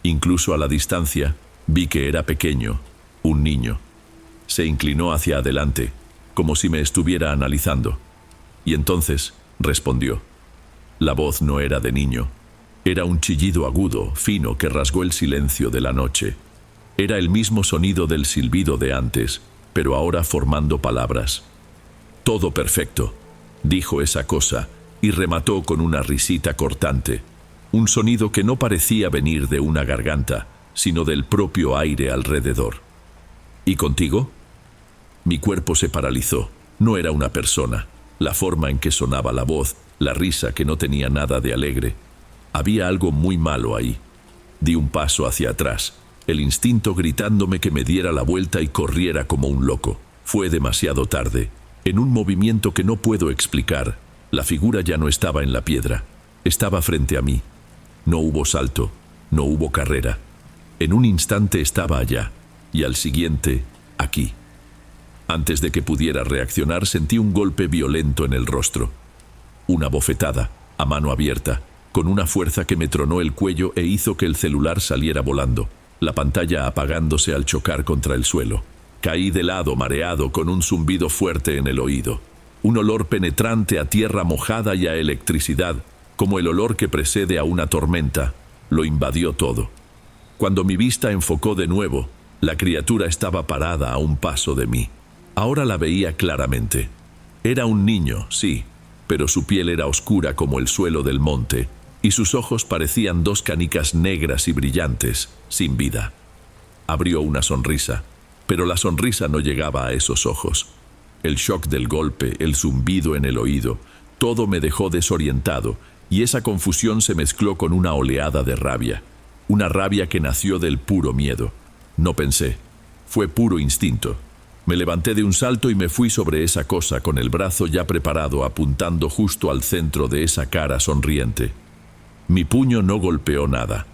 Incluso a la distancia, vi que era pequeño, un niño. Se inclinó hacia adelante, como si me estuviera analizando. Y entonces respondió. La voz no era de niño. Era un chillido agudo, fino, que rasgó el silencio de la noche. Era el mismo sonido del silbido de antes, pero ahora formando palabras. «Todo perfecto», dijo esa cosa, y remató con una risita cortante. Un sonido que no parecía venir de una garganta, sino del propio aire alrededor. «¿Y contigo?». Mi cuerpo se paralizó. No era una persona. La forma en que sonaba la voz, la risa que no tenía nada de alegre. Había algo muy malo ahí. Di un paso hacia atrás, el instinto gritándome que me diera la vuelta y corriera como un loco. Fue demasiado tarde. En un movimiento que no puedo explicar, la figura ya no estaba en la piedra. Estaba frente a mí. No hubo salto, no hubo carrera. En un instante estaba allá, y al siguiente, aquí. Antes de que pudiera reaccionar, sentí un golpe violento en el rostro. Una bofetada, a mano abierta, con una fuerza que me tronó el cuello e hizo que el celular saliera volando, la pantalla apagándose al chocar contra el suelo. Caí de lado, mareado, con un zumbido fuerte en el oído. Un olor penetrante a tierra mojada y a electricidad, como el olor que precede a una tormenta, lo invadió todo. Cuando mi vista enfocó de nuevo, la criatura estaba parada a un paso de mí. Ahora la veía claramente. Era un niño, sí, pero su piel era oscura como el suelo del monte, y sus ojos parecían dos canicas negras y brillantes, sin vida. Abrió una sonrisa, pero la sonrisa no llegaba a esos ojos. El shock del golpe, el zumbido en el oído, todo me dejó desorientado, y esa confusión se mezcló con una oleada de rabia. Una rabia que nació del puro miedo. No pensé. Fue puro instinto. Me levanté de un salto y me fui sobre esa cosa con el brazo ya preparado, apuntando justo al centro de esa cara sonriente. Mi puño no golpeó nada.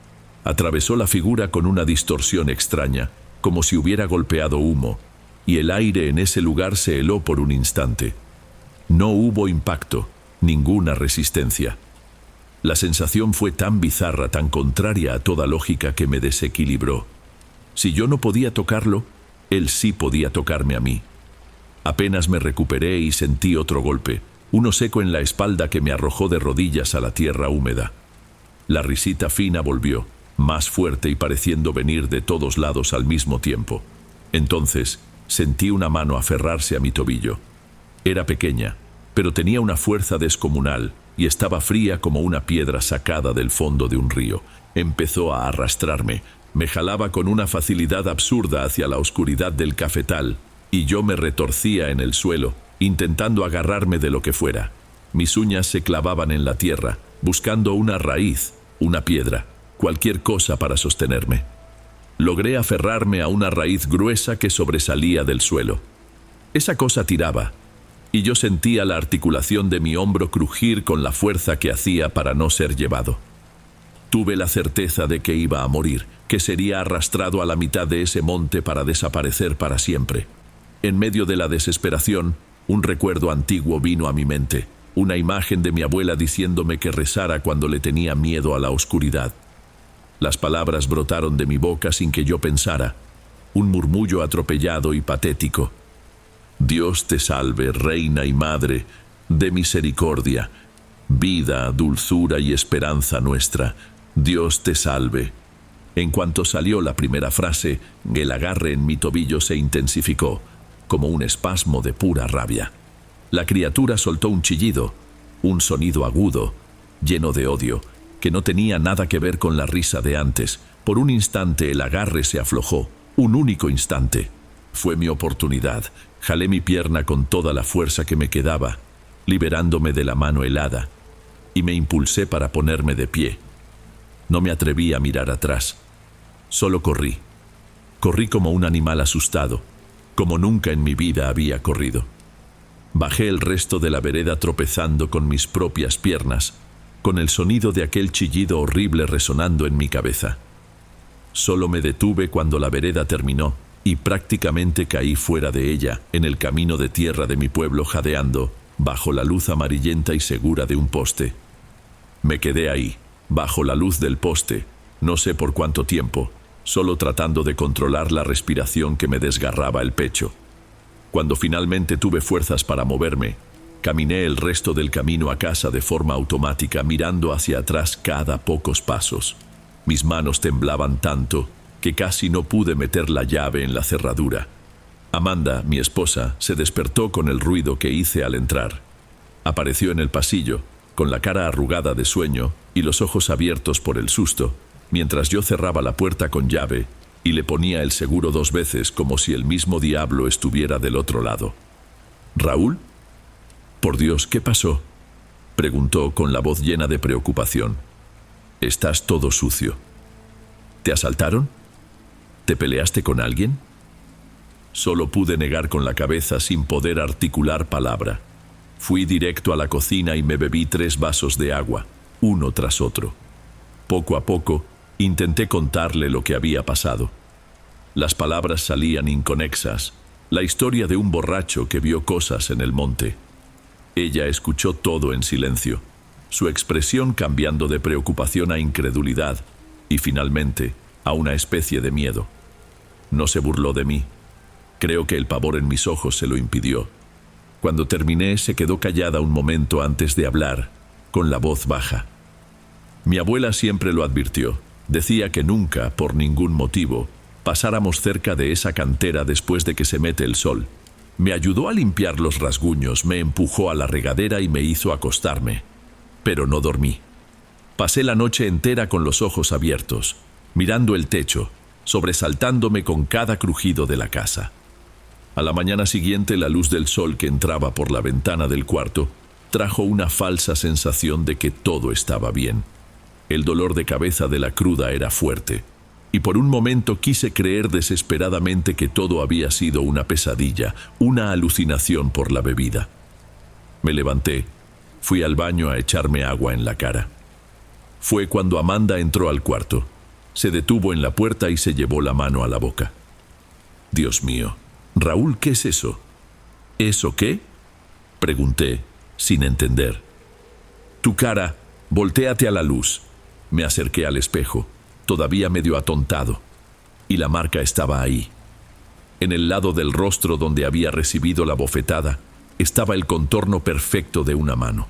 Atravesó la figura con una distorsión extraña, como si hubiera golpeado humo, y el aire en ese lugar se heló por un instante. No hubo impacto, ninguna resistencia. La sensación fue tan bizarra, tan contraria a toda lógica, que me desequilibró. Si yo no podía tocarlo, él sí podía tocarme a mí. Apenas me recuperé y sentí otro golpe, uno seco en la espalda que me arrojó de rodillas a la tierra húmeda. La risita fina volvió, más fuerte y pareciendo venir de todos lados al mismo tiempo. Entonces sentí una mano aferrarse a mi tobillo. Era pequeña, pero tenía una fuerza descomunal y estaba fría como una piedra sacada del fondo de un río. Empezó a arrastrarme. Me jalaba con una facilidad absurda hacia la oscuridad del cafetal, y yo me retorcía en el suelo, intentando agarrarme de lo que fuera. Mis uñas se clavaban en la tierra, buscando una raíz, una piedra, cualquier cosa para sostenerme. Logré aferrarme a una raíz gruesa que sobresalía del suelo. Esa cosa tiraba, y yo sentía la articulación de mi hombro crujir con la fuerza que hacía para no ser llevado. Tuve la certeza de que iba a morir, que sería arrastrado a la mitad de ese monte para desaparecer para siempre. En medio de la desesperación, un recuerdo antiguo vino a mi mente, una imagen de mi abuela diciéndome que rezara cuando le tenía miedo a la oscuridad. Las palabras brotaron de mi boca sin que yo pensara, un murmullo atropellado y patético. Dios te salve, Reina y Madre, de misericordia, vida, dulzura y esperanza nuestra. Dios te salve. En cuanto salió la primera frase, el agarre en mi tobillo se intensificó, como un espasmo de pura rabia. La criatura soltó un chillido, un sonido agudo, lleno de odio, que no tenía nada que ver con la risa de antes. Por un instante el agarre se aflojó, un único instante. Fue mi oportunidad. Jalé mi pierna con toda la fuerza que me quedaba, liberándome de la mano helada, y me impulsé para ponerme de pie. No me atreví a mirar atrás. Solo corrí. Corrí como un animal asustado, como nunca en mi vida había corrido. Bajé el resto de la vereda tropezando con mis propias piernas, con el sonido de aquel chillido horrible resonando en mi cabeza. Solo me detuve cuando la vereda terminó y prácticamente caí fuera de ella, en el camino de tierra de mi pueblo, jadeando, bajo la luz amarillenta y segura de un poste. Me quedé ahí, bajo la luz del poste, no sé por cuánto tiempo, solo tratando de controlar la respiración que me desgarraba el pecho. Cuando finalmente tuve fuerzas para moverme, caminé el resto del camino a casa de forma automática, mirando hacia atrás cada pocos pasos. Mis manos temblaban tanto que casi no pude meter la llave en la cerradura. Amanda, mi esposa, se despertó con el ruido que hice al entrar. Apareció en el pasillo, con la cara arrugada de sueño y los ojos abiertos por el susto, mientras yo cerraba la puerta con llave y le ponía el seguro 2 veces, como si el mismo diablo estuviera del otro lado. ¿Raúl? Por Dios, ¿qué pasó?, preguntó con la voz llena de preocupación. Estás todo sucio. ¿Te asaltaron? ¿Te peleaste con alguien? Solo pude negar con la cabeza sin poder articular palabra. Fui directo a la cocina y me bebí 3 vasos de agua, uno tras otro. Poco a poco, intenté contarle lo que había pasado. Las palabras salían inconexas, la historia de un borracho que vio cosas en el monte. Ella escuchó todo en silencio, su expresión cambiando de preocupación a incredulidad y finalmente a una especie de miedo. No se burló de mí. Creo que el pavor en mis ojos se lo impidió. Cuando terminé, se quedó callada un momento antes de hablar, con la voz baja. Mi abuela siempre lo advirtió. Decía que nunca, por ningún motivo, pasáramos cerca de esa cantera después de que se mete el sol. Me ayudó a limpiar los rasguños, me empujó a la regadera y me hizo acostarme. Pero no dormí. Pasé la noche entera con los ojos abiertos, mirando el techo, sobresaltándome con cada crujido de la casa. A la mañana siguiente, la luz del sol que entraba por la ventana del cuarto trajo una falsa sensación de que todo estaba bien. El dolor de cabeza de la cruda era fuerte, y por un momento quise creer desesperadamente que todo había sido una pesadilla, una alucinación por la bebida. Me levanté, fui al baño a echarme agua en la cara. Fue cuando Amanda entró al cuarto. Se detuvo en la puerta y se llevó la mano a la boca. Dios mío, Raúl, ¿qué es eso? ¿Eso qué?, pregunté, sin entender. Tu cara, voltéate a la luz. Me acerqué al espejo, todavía medio atontado, y la marca estaba ahí. En el lado del rostro donde había recibido la bofetada, estaba el contorno perfecto de una mano.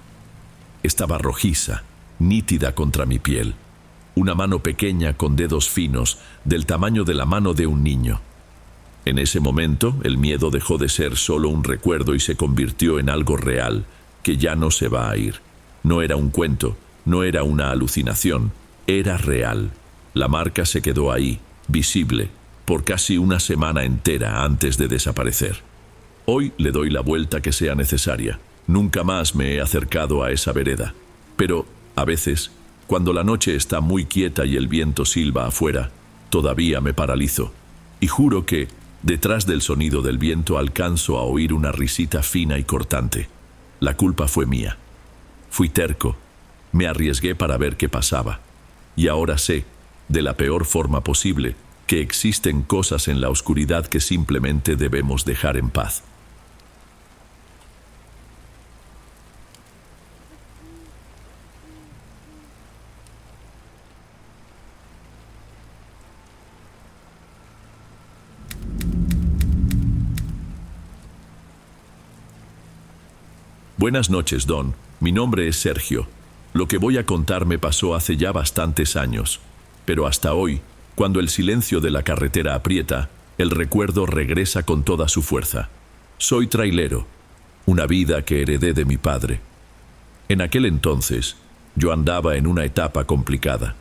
Estaba rojiza, nítida contra mi piel. Una mano pequeña con dedos finos, del tamaño de la mano de un niño. En ese momento, el miedo dejó de ser solo un recuerdo y se convirtió en algo real, que ya no se va a ir. No era un cuento, no era una alucinación, era real. La marca se quedó ahí, visible, por casi una semana entera antes de desaparecer. Hoy le doy la vuelta que sea necesaria. Nunca más me he acercado a esa vereda. Pero, a veces, cuando la noche está muy quieta y el viento silba afuera, todavía me paralizo. Y juro que, detrás del sonido del viento, alcanzo a oír una risita fina y cortante. La culpa fue mía. Fui terco. Me arriesgué para ver qué pasaba. Y ahora sé, de la peor forma posible, que existen cosas en la oscuridad que simplemente debemos dejar en paz. Buenas noches, Don. Mi nombre es Sergio. Lo que voy a contar me pasó hace ya bastantes años, pero hasta hoy, cuando el silencio de la carretera aprieta, el recuerdo regresa con toda su fuerza. Soy trailero, una vida que heredé de mi padre. En aquel entonces, yo andaba en una etapa complicada.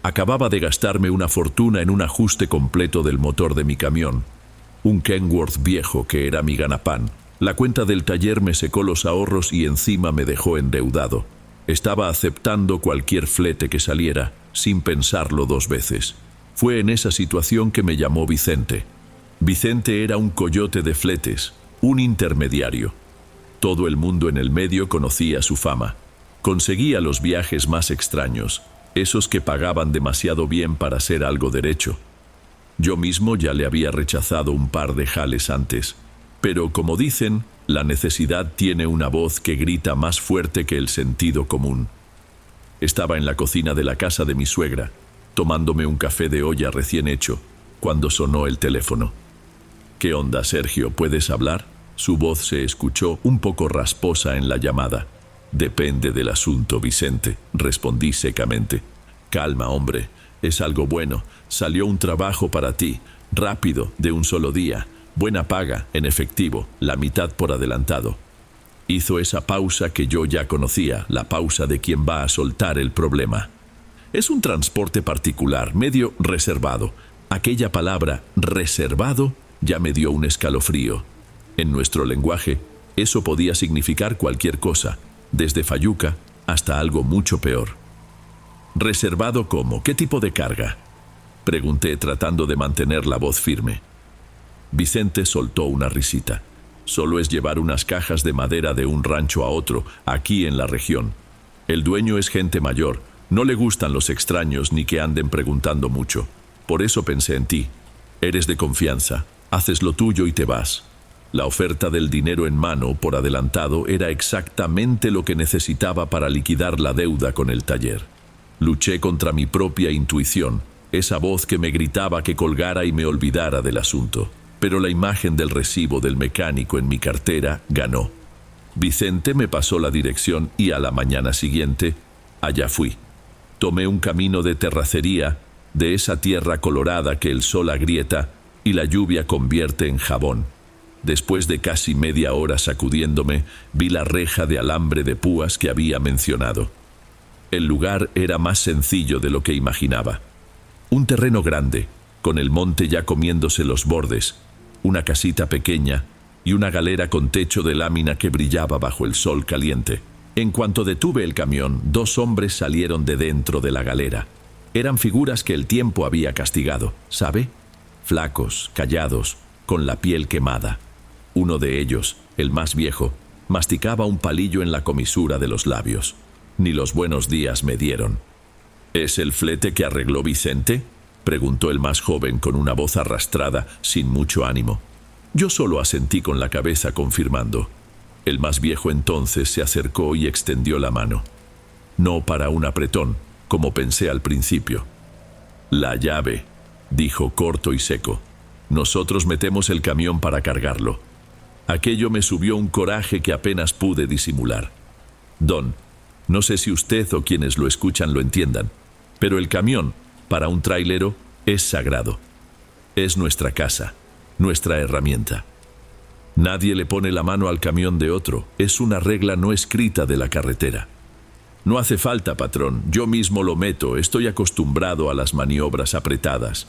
Acababa de gastarme una fortuna en un ajuste completo del motor de mi camión, un Kenworth viejo que era mi ganapán. La cuenta del taller me secó los ahorros y encima me dejó endeudado. Estaba aceptando cualquier flete que saliera, sin pensarlo 2 veces. Fue en esa situación que me llamó Vicente. Vicente era un coyote de fletes, un intermediario. Todo el mundo en el medio conocía su fama. Conseguía los viajes más extraños, esos que pagaban demasiado bien para hacer algo derecho. Yo mismo ya le había rechazado un par de jales antes, pero como dicen, la necesidad tiene una voz que grita más fuerte que el sentido común. Estaba en la cocina de la casa de mi suegra, tomándome un café de olla recién hecho, cuando sonó el teléfono. «¿Qué onda, Sergio? ¿Puedes hablar?». Su voz se escuchó un poco rasposa en la llamada. «Depende del asunto, Vicente», respondí secamente. «Calma, hombre, es algo bueno. Salió un trabajo para ti, rápido, de un solo día. Buena paga, en efectivo, la mitad por adelantado». Hizo esa pausa que yo ya conocía, la pausa de quien va a soltar el problema. Es un transporte particular, medio reservado. Aquella palabra, reservado, ya me dio un escalofrío. En nuestro lenguaje, eso podía significar cualquier cosa, desde fayuca hasta algo mucho peor. ¿Reservado cómo? ¿Qué tipo de carga?, pregunté tratando de mantener la voz firme. Vicente soltó una risita. Solo es llevar unas cajas de madera de un rancho a otro, aquí en la región. El dueño es gente mayor, no le gustan los extraños ni que anden preguntando mucho. Por eso pensé en ti. Eres de confianza, haces lo tuyo y te vas. La oferta del dinero en mano por adelantado era exactamente lo que necesitaba para liquidar la deuda con el taller. Luché contra mi propia intuición, esa voz que me gritaba que colgara y me olvidara del asunto. Pero la imagen del recibo del mecánico en mi cartera ganó. Vicente me pasó la dirección y a la mañana siguiente, allá fui. Tomé un camino de terracería, de esa tierra colorada que el sol agrieta y la lluvia convierte en jabón. Después de casi media hora sacudiéndome, vi la reja de alambre de púas que había mencionado. El lugar era más sencillo de lo que imaginaba. Un terreno grande, con el monte ya comiéndose los bordes, una casita pequeña y una galera con techo de lámina que brillaba bajo el sol caliente. En cuanto detuve el camión, 2 hombres salieron de dentro de la galera. Eran figuras que el tiempo había castigado, ¿sabe? Flacos, callados, con la piel quemada. Uno de ellos, el más viejo, masticaba un palillo en la comisura de los labios. Ni los buenos días me dieron. «¿Es el flete que arregló Vicente?», preguntó el más joven con una voz arrastrada, sin mucho ánimo. Yo solo asentí con la cabeza confirmando. El más viejo entonces se acercó y extendió la mano. No para un apretón, como pensé al principio. «La llave», dijo corto y seco. «Nosotros metemos el camión para cargarlo». Aquello me subió un coraje que apenas pude disimular. «Don, no sé si usted o quienes lo escuchan lo entiendan, pero el camión, para un trailero, es sagrado. Es nuestra casa, nuestra herramienta. Nadie le pone la mano al camión de otro, es una regla no escrita de la carretera». «No hace falta, patrón, yo mismo lo meto, estoy acostumbrado a las maniobras apretadas».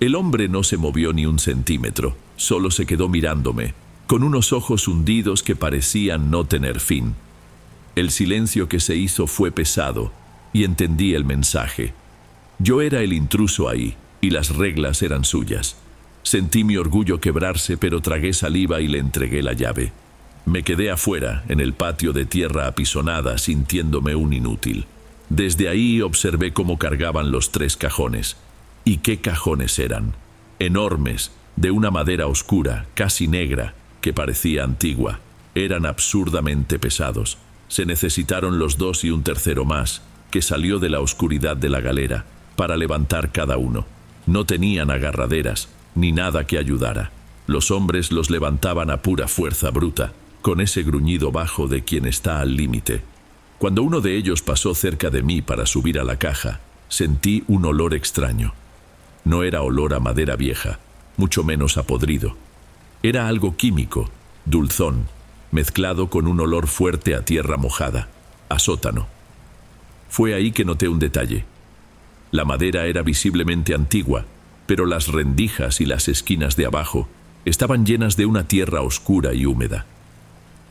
El hombre no se movió ni un centímetro, solo se quedó mirándome, con unos ojos hundidos que parecían no tener fin. El silencio que se hizo fue pesado, y entendí el mensaje. Yo era el intruso ahí, y las reglas eran suyas. Sentí mi orgullo quebrarse, pero tragué saliva y le entregué la llave. Me quedé afuera, en el patio de tierra apisonada, sintiéndome un inútil. Desde ahí observé cómo cargaban los 3 cajones. ¿Y qué cajones eran? Enormes, de una madera oscura, casi negra, que parecía antigua. Eran absurdamente pesados. Se necesitaron los 2 y un tercero más, que salió de la oscuridad de la galera, para levantar cada uno. No tenían agarraderas, ni nada que ayudara. Los hombres los levantaban a pura fuerza bruta, con ese gruñido bajo de quien está al límite. Cuando uno de ellos pasó cerca de mí para subir a la caja, sentí un olor extraño. No era olor a madera vieja, mucho menos a podrido. Era algo químico, dulzón, mezclado con un olor fuerte a tierra mojada, a sótano. Fue ahí que noté un detalle. La madera era visiblemente antigua, pero las rendijas y las esquinas de abajo estaban llenas de una tierra oscura y húmeda.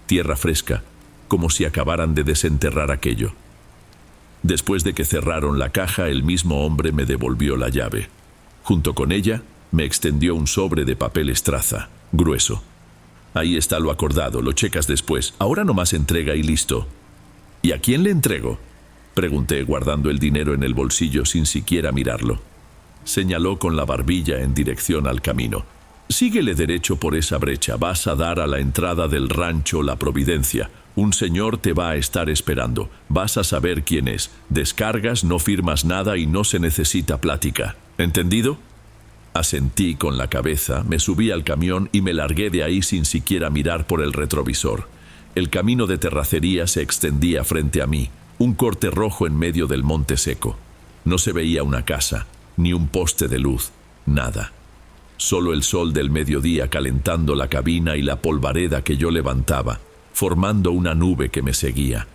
Tierra fresca, como si acabaran de desenterrar aquello. Después de que cerraron la caja, el mismo hombre me devolvió la llave. Junto con ella, me extendió un sobre de papel estraza, grueso. Ahí está lo acordado, lo checas después. Ahora nomás entrega y listo. ¿Y a quién le entrego?, pregunté, guardando el dinero en el bolsillo sin siquiera mirarlo. Señaló con la barbilla en dirección al camino. Síguele derecho por esa brecha, vas a dar a la entrada del rancho La Providencia. Un señor te va a estar esperando, vas a saber quién es. Descargas, no firmas nada y no se necesita plática. ¿Entendido? Asentí con la cabeza, me subí al camión y me largué de ahí sin siquiera mirar por el retrovisor. El camino de terracería se extendía frente a mí, un corte rojo en medio del monte seco. No se veía una casa, ni un poste de luz, nada. Solo el sol del mediodía calentando la cabina y la polvareda que yo levantaba, formando una nube que me seguía.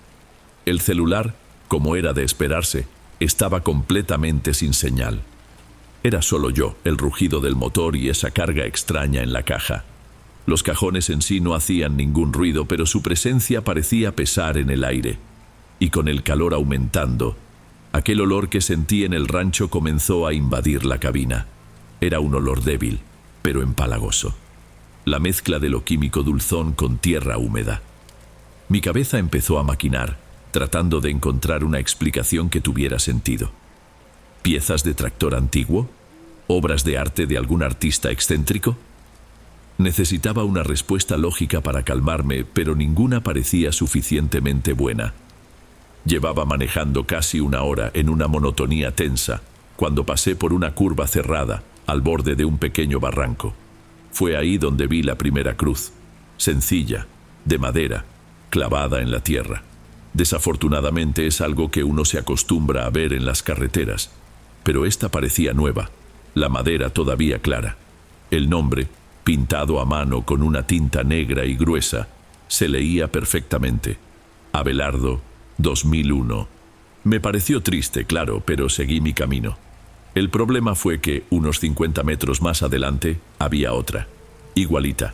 El celular, como era de esperarse, estaba completamente sin señal. Era solo yo, el rugido del motor y esa carga extraña en la caja. Los cajones en sí no hacían ningún ruido, pero su presencia parecía pesar en el aire. Y con el calor aumentando, aquel olor que sentí en el rancho comenzó a invadir la cabina. Era un olor débil, pero empalagoso. La mezcla de lo químico dulzón con tierra húmeda. Mi cabeza empezó a maquinar, tratando de encontrar una explicación que tuviera sentido. ¿Piezas de tractor antiguo? ¿Obras de arte de algún artista excéntrico? Necesitaba una respuesta lógica para calmarme, pero ninguna parecía suficientemente buena. Llevaba manejando casi una hora en una monotonía tensa, cuando pasé por una curva cerrada, al borde de un pequeño barranco. Fue ahí donde vi la primera cruz, sencilla, de madera, clavada en la tierra. Desafortunadamente es algo que uno se acostumbra a ver en las carreteras, pero esta parecía nueva, la madera todavía clara. El nombre, pintado a mano con una tinta negra y gruesa, se leía perfectamente. Abelardo, 2001. Me pareció triste, claro, pero seguí mi camino. El problema fue que, unos 50 metros más adelante, había otra, igualita,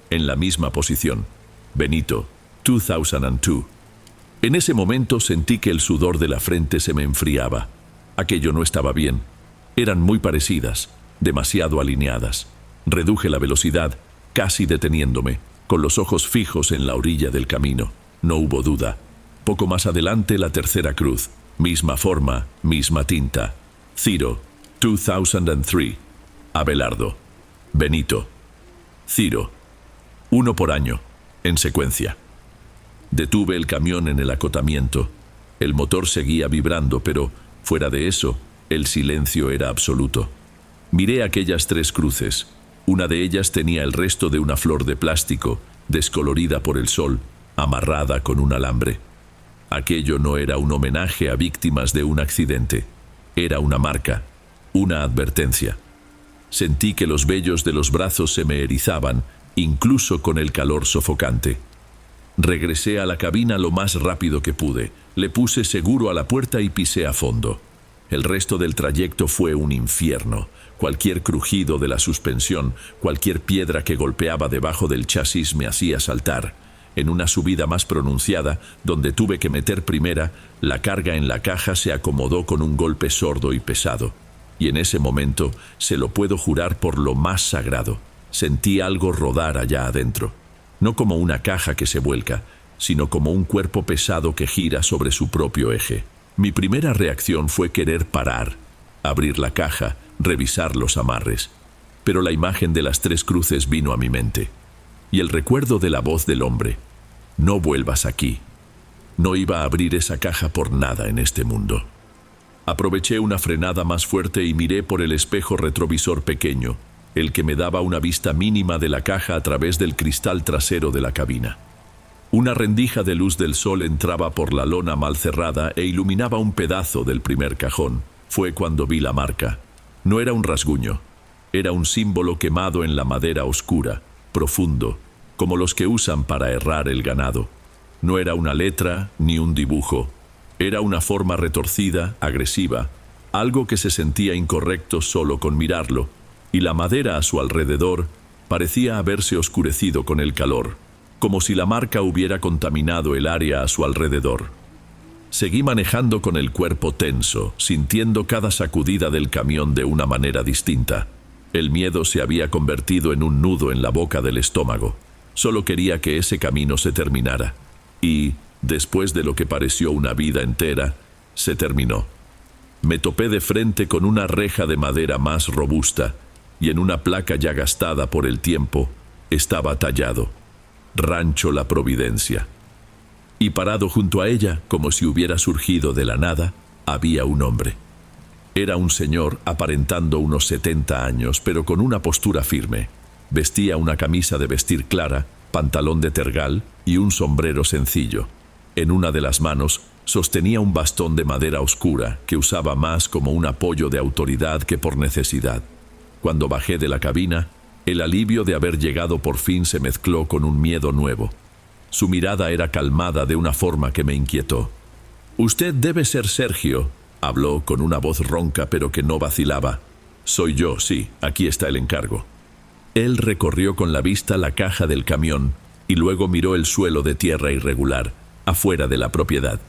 en la misma posición. Benito, 2002. En ese momento sentí que el sudor de la frente se me enfriaba. Aquello no estaba bien. Eran muy parecidas, demasiado alineadas. Reduje la velocidad, casi deteniéndome, con los ojos fijos en la orilla del camino. No hubo duda. Poco más adelante la tercera cruz, misma forma, misma tinta. Ciro, 2003. Abelardo. Benito. Ciro. 1 por año, en secuencia. Detuve el camión en el acotamiento. El motor seguía vibrando, pero, fuera de eso, el silencio era absoluto. Miré aquellas 3 cruces. Una de ellas tenía el resto de una flor de plástico, descolorida por el sol, amarrada con un alambre. Aquello no era un homenaje a víctimas de un accidente. Era una marca, una advertencia. Sentí que los vellos de los brazos se me erizaban, incluso con el calor sofocante. Regresé a la cabina lo más rápido que pude. Le puse seguro a la puerta y pisé a fondo. El resto del trayecto fue un infierno. Cualquier crujido de la suspensión, cualquier piedra que golpeaba debajo del chasis me hacía saltar. En una subida más pronunciada, donde tuve que meter primera, la carga en la caja se acomodó con un golpe sordo y pesado. Y en ese momento, se lo puedo jurar por lo más sagrado, sentí algo rodar allá adentro. No como una caja que se vuelca, sino como un cuerpo pesado que gira sobre su propio eje. Mi primera reacción fue querer parar, abrir la caja, revisar los amarres. Pero la imagen de las 3 cruces vino a mi mente. Y el recuerdo de la voz del hombre. No vuelvas aquí. No iba a abrir esa caja por nada en este mundo. Aproveché una frenada más fuerte y miré por el espejo retrovisor pequeño, el que me daba una vista mínima de la caja a través del cristal trasero de la cabina. Una rendija de luz del sol entraba por la lona mal cerrada e iluminaba un pedazo del primer cajón. Fue cuando vi la marca. No era un rasguño, era un símbolo quemado en la madera oscura, profundo, como los que usan para herrar el ganado. No era una letra ni un dibujo, era una forma retorcida, agresiva, algo que se sentía incorrecto solo con mirarlo, y la madera a su alrededor parecía haberse oscurecido con el calor, como si la marca hubiera contaminado el área a su alrededor. Seguí manejando con el cuerpo tenso, sintiendo cada sacudida del camión de una manera distinta. El miedo se había convertido en un nudo en la boca del estómago. Solo quería que ese camino se terminara. Y, después de lo que pareció una vida entera, se terminó. Me topé de frente con una reja de madera más robusta, y en una placa ya gastada por el tiempo, estaba tallado: Rancho La Providencia. Y parado junto a ella, como si hubiera surgido de la nada, había un hombre. Era un señor aparentando unos 70 años, pero con una postura firme. Vestía una camisa de vestir clara, pantalón de tergal y un sombrero sencillo. En una de las manos sostenía un bastón de madera oscura que usaba más como un apoyo de autoridad que por necesidad. Cuando bajé de la cabina, el alivio de haber llegado por fin se mezcló con un miedo nuevo. Su mirada era calmada de una forma que me inquietó. «Usted debe ser Sergio», habló con una voz ronca pero que no vacilaba. «Soy yo, sí, aquí está el encargo». Él recorrió con la vista la caja del camión y luego miró el suelo de tierra irregular, afuera de la propiedad.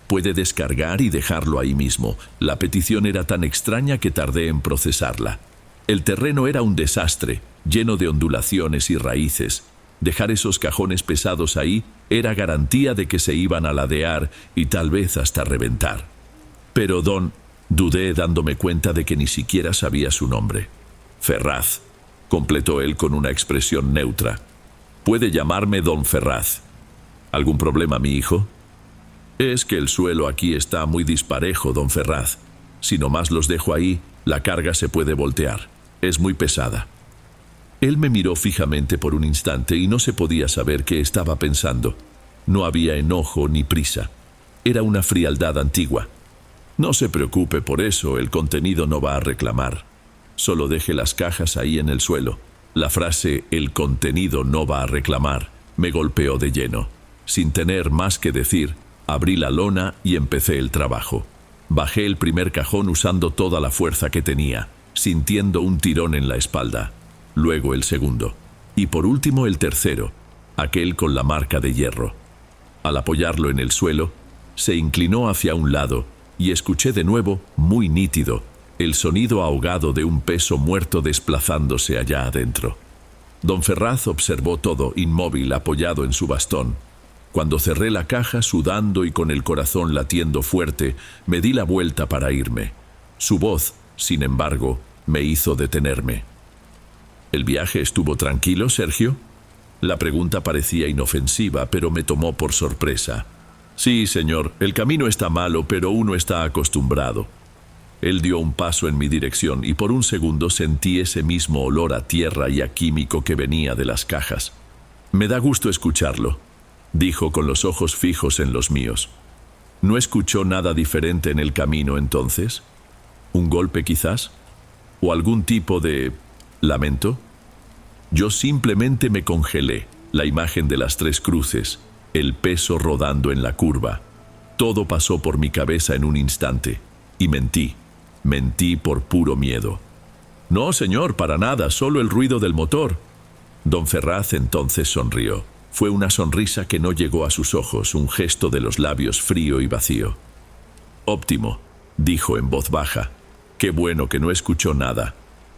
«Puede descargar y dejarlo ahí mismo». La petición era tan extraña que tardé en procesarla. El terreno era un desastre, lleno de ondulaciones y raíces. Dejar esos cajones pesados ahí era garantía de que se iban a ladear y tal vez hasta reventar. «Pero dudé dándome cuenta de que ni siquiera sabía su nombre. «Ferraz», completó él con una expresión neutra. «Puede llamarme don Ferraz». «¿Algún problema, mi hijo?» «Es que el suelo aquí está muy disparejo, don Ferraz. Si nomás los dejo ahí, la carga se puede voltear. Es muy pesada». Él me miró fijamente por un instante y no se podía saber qué estaba pensando. No había enojo ni prisa. Era una frialdad antigua. «No se preocupe por eso, el contenido no va a reclamar. Solo deje las cajas ahí en el suelo». La frase «el contenido no va a reclamar» me golpeó de lleno. Sin tener más que decir, abrí la lona y empecé el trabajo. Bajé el primer cajón usando toda la fuerza que tenía, sintiendo un tirón en la espalda. Luego el segundo. Y por último el tercero, aquel con la marca de hierro. Al apoyarlo en el suelo, se inclinó hacia un lado y escuché de nuevo, muy nítido, el sonido ahogado de un peso muerto desplazándose allá adentro. Don Ferraz observó todo, inmóvil, apoyado en su bastón. Cuando cerré la caja, sudando y con el corazón latiendo fuerte, me di la vuelta para irme. Su voz, sin embargo, me hizo detenerme. «¿El viaje estuvo tranquilo, Sergio?» La pregunta parecía inofensiva, pero me tomó por sorpresa. «Sí, señor, el camino está malo, pero uno está acostumbrado». Él dio un paso en mi dirección y por un segundo sentí ese mismo olor a tierra y a químico que venía de las cajas. «Me da gusto escucharlo», dijo con los ojos fijos en los míos. «¿No escuchó nada diferente en el camino entonces? ¿Un golpe quizás? ¿O algún tipo de lamento?» Yo simplemente me congelé, la imagen de las tres cruces, el peso rodando en la curva. Todo pasó por mi cabeza en un instante, y mentí por puro miedo. «No, señor, para nada, solo el ruido del motor». Don Ferraz entonces sonrió. Fue una sonrisa que no llegó a sus ojos, un gesto de los labios frío y vacío. «Óptimo», dijo en voz baja. «Qué bueno que no escuchó nada.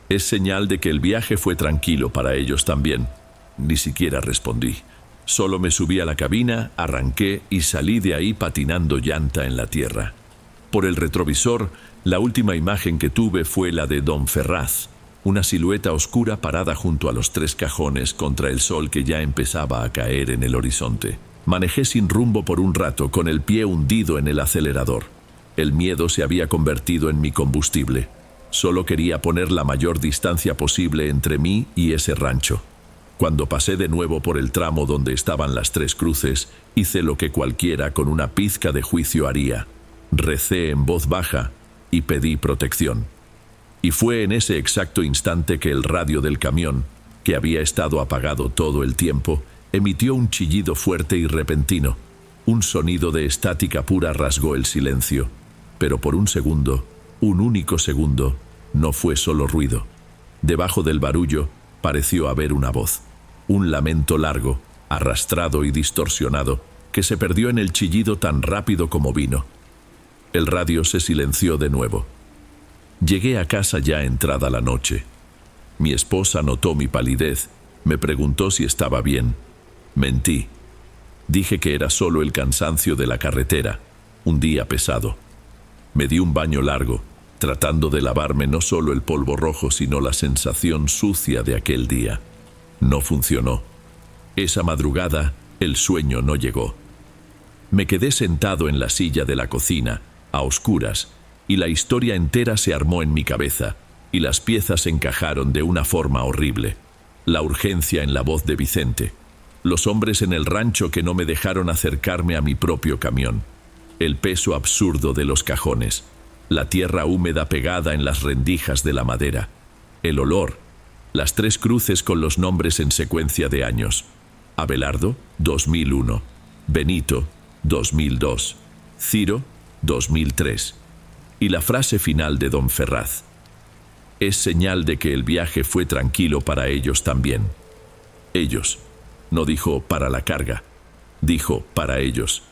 Es señal de que el viaje fue tranquilo para ellos también». Ni siquiera respondí. Solo me subí a la cabina, arranqué y salí de ahí patinando llanta en la tierra. Por el retrovisor, la última imagen que tuve fue la de don Ferraz, una silueta oscura parada junto a los tres cajones contra el sol que ya empezaba a caer en el horizonte. Manejé sin rumbo por un rato, con el pie hundido en el acelerador. El miedo se había convertido en mi combustible. Solo quería poner la mayor distancia posible entre mí y ese rancho. Cuando pasé de nuevo por el tramo donde estaban las tres cruces, hice lo que cualquiera con una pizca de juicio haría. Recé en voz baja y pedí protección. Y fue en ese exacto instante que el radio del camión, que había estado apagado todo el tiempo, emitió un chillido fuerte y repentino. Un sonido de estática pura rasgó el silencio. Pero por un segundo, un único segundo, no fue solo ruido. Debajo del barullo pareció haber una voz. Un lamento largo, arrastrado y distorsionado, que se perdió en el chillido tan rápido como vino. El radio se silenció de nuevo. Llegué a casa ya entrada la noche. Mi esposa notó mi palidez Me preguntó si estaba bien. Mentí. Dije que era solo el cansancio de la carretera, un día pesado. Me di un baño largo, tratando de lavarme no solo el polvo rojo, sino la sensación sucia de aquel día. No funcionó. Esa madrugada, el sueño no llegó. Me quedé sentado en la silla de la cocina, a oscuras, y la historia entera se armó en mi cabeza, y las piezas encajaron de una forma horrible. La urgencia en la voz de Vicente. Los hombres en el rancho que no me dejaron acercarme a mi propio camión. El peso absurdo de los cajones. La tierra húmeda pegada en las rendijas de la madera. El olor. Las 3 cruces con los nombres en secuencia de años. Abelardo, 2001. Benito, 2002. Ciro, 2003. Y la frase final de don Ferraz. Es señal de que el viaje fue tranquilo para ellos también. Ellos. No dijo para la carga. Dijo para ellos.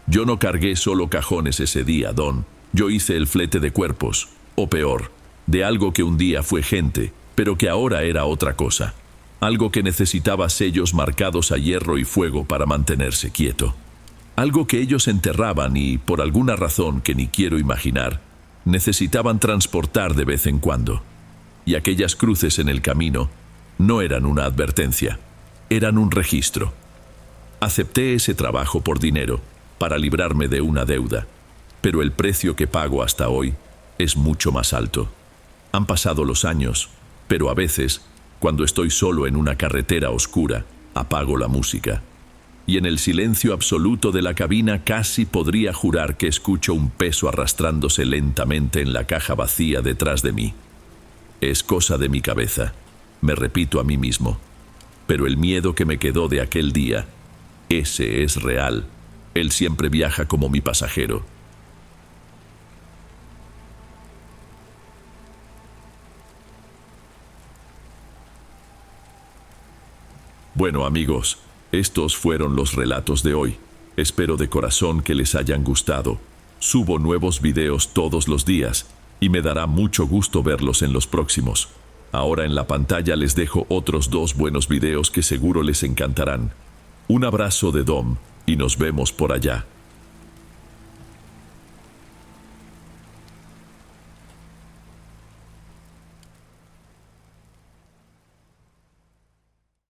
Yo no cargué solo cajones ese día, don. Yo hice el flete de cuerpos, o peor, de algo que un día fue gente, pero que ahora era otra cosa. Algo que necesitaba sellos marcados a hierro y fuego para mantenerse quieto. Algo que ellos enterraban y, por alguna razón que ni quiero imaginar, necesitaban transportar de vez en cuando. Y aquellas cruces en el camino no eran una advertencia, eran un registro. Acepté ese trabajo por dinero, para librarme de una deuda, pero el precio que pago hasta hoy es mucho más alto. Han pasado los años, pero a veces, cuando estoy solo en una carretera oscura, apago la música. Y en el silencio absoluto de la cabina casi podría jurar que escucho un peso arrastrándose lentamente en la caja vacía detrás de mí. Es cosa de mi cabeza, me repito a mí mismo. Pero el miedo que me quedó de aquel día, ese es real. Él siempre viaja como mi pasajero. Bueno, amigos, estos fueron los relatos de hoy. Espero de corazón que les hayan gustado. Subo nuevos videos todos los días y me dará mucho gusto verlos en los próximos. Ahora en la pantalla les dejo otros 2 buenos videos que seguro les encantarán. Un abrazo de Dom y nos vemos por allá.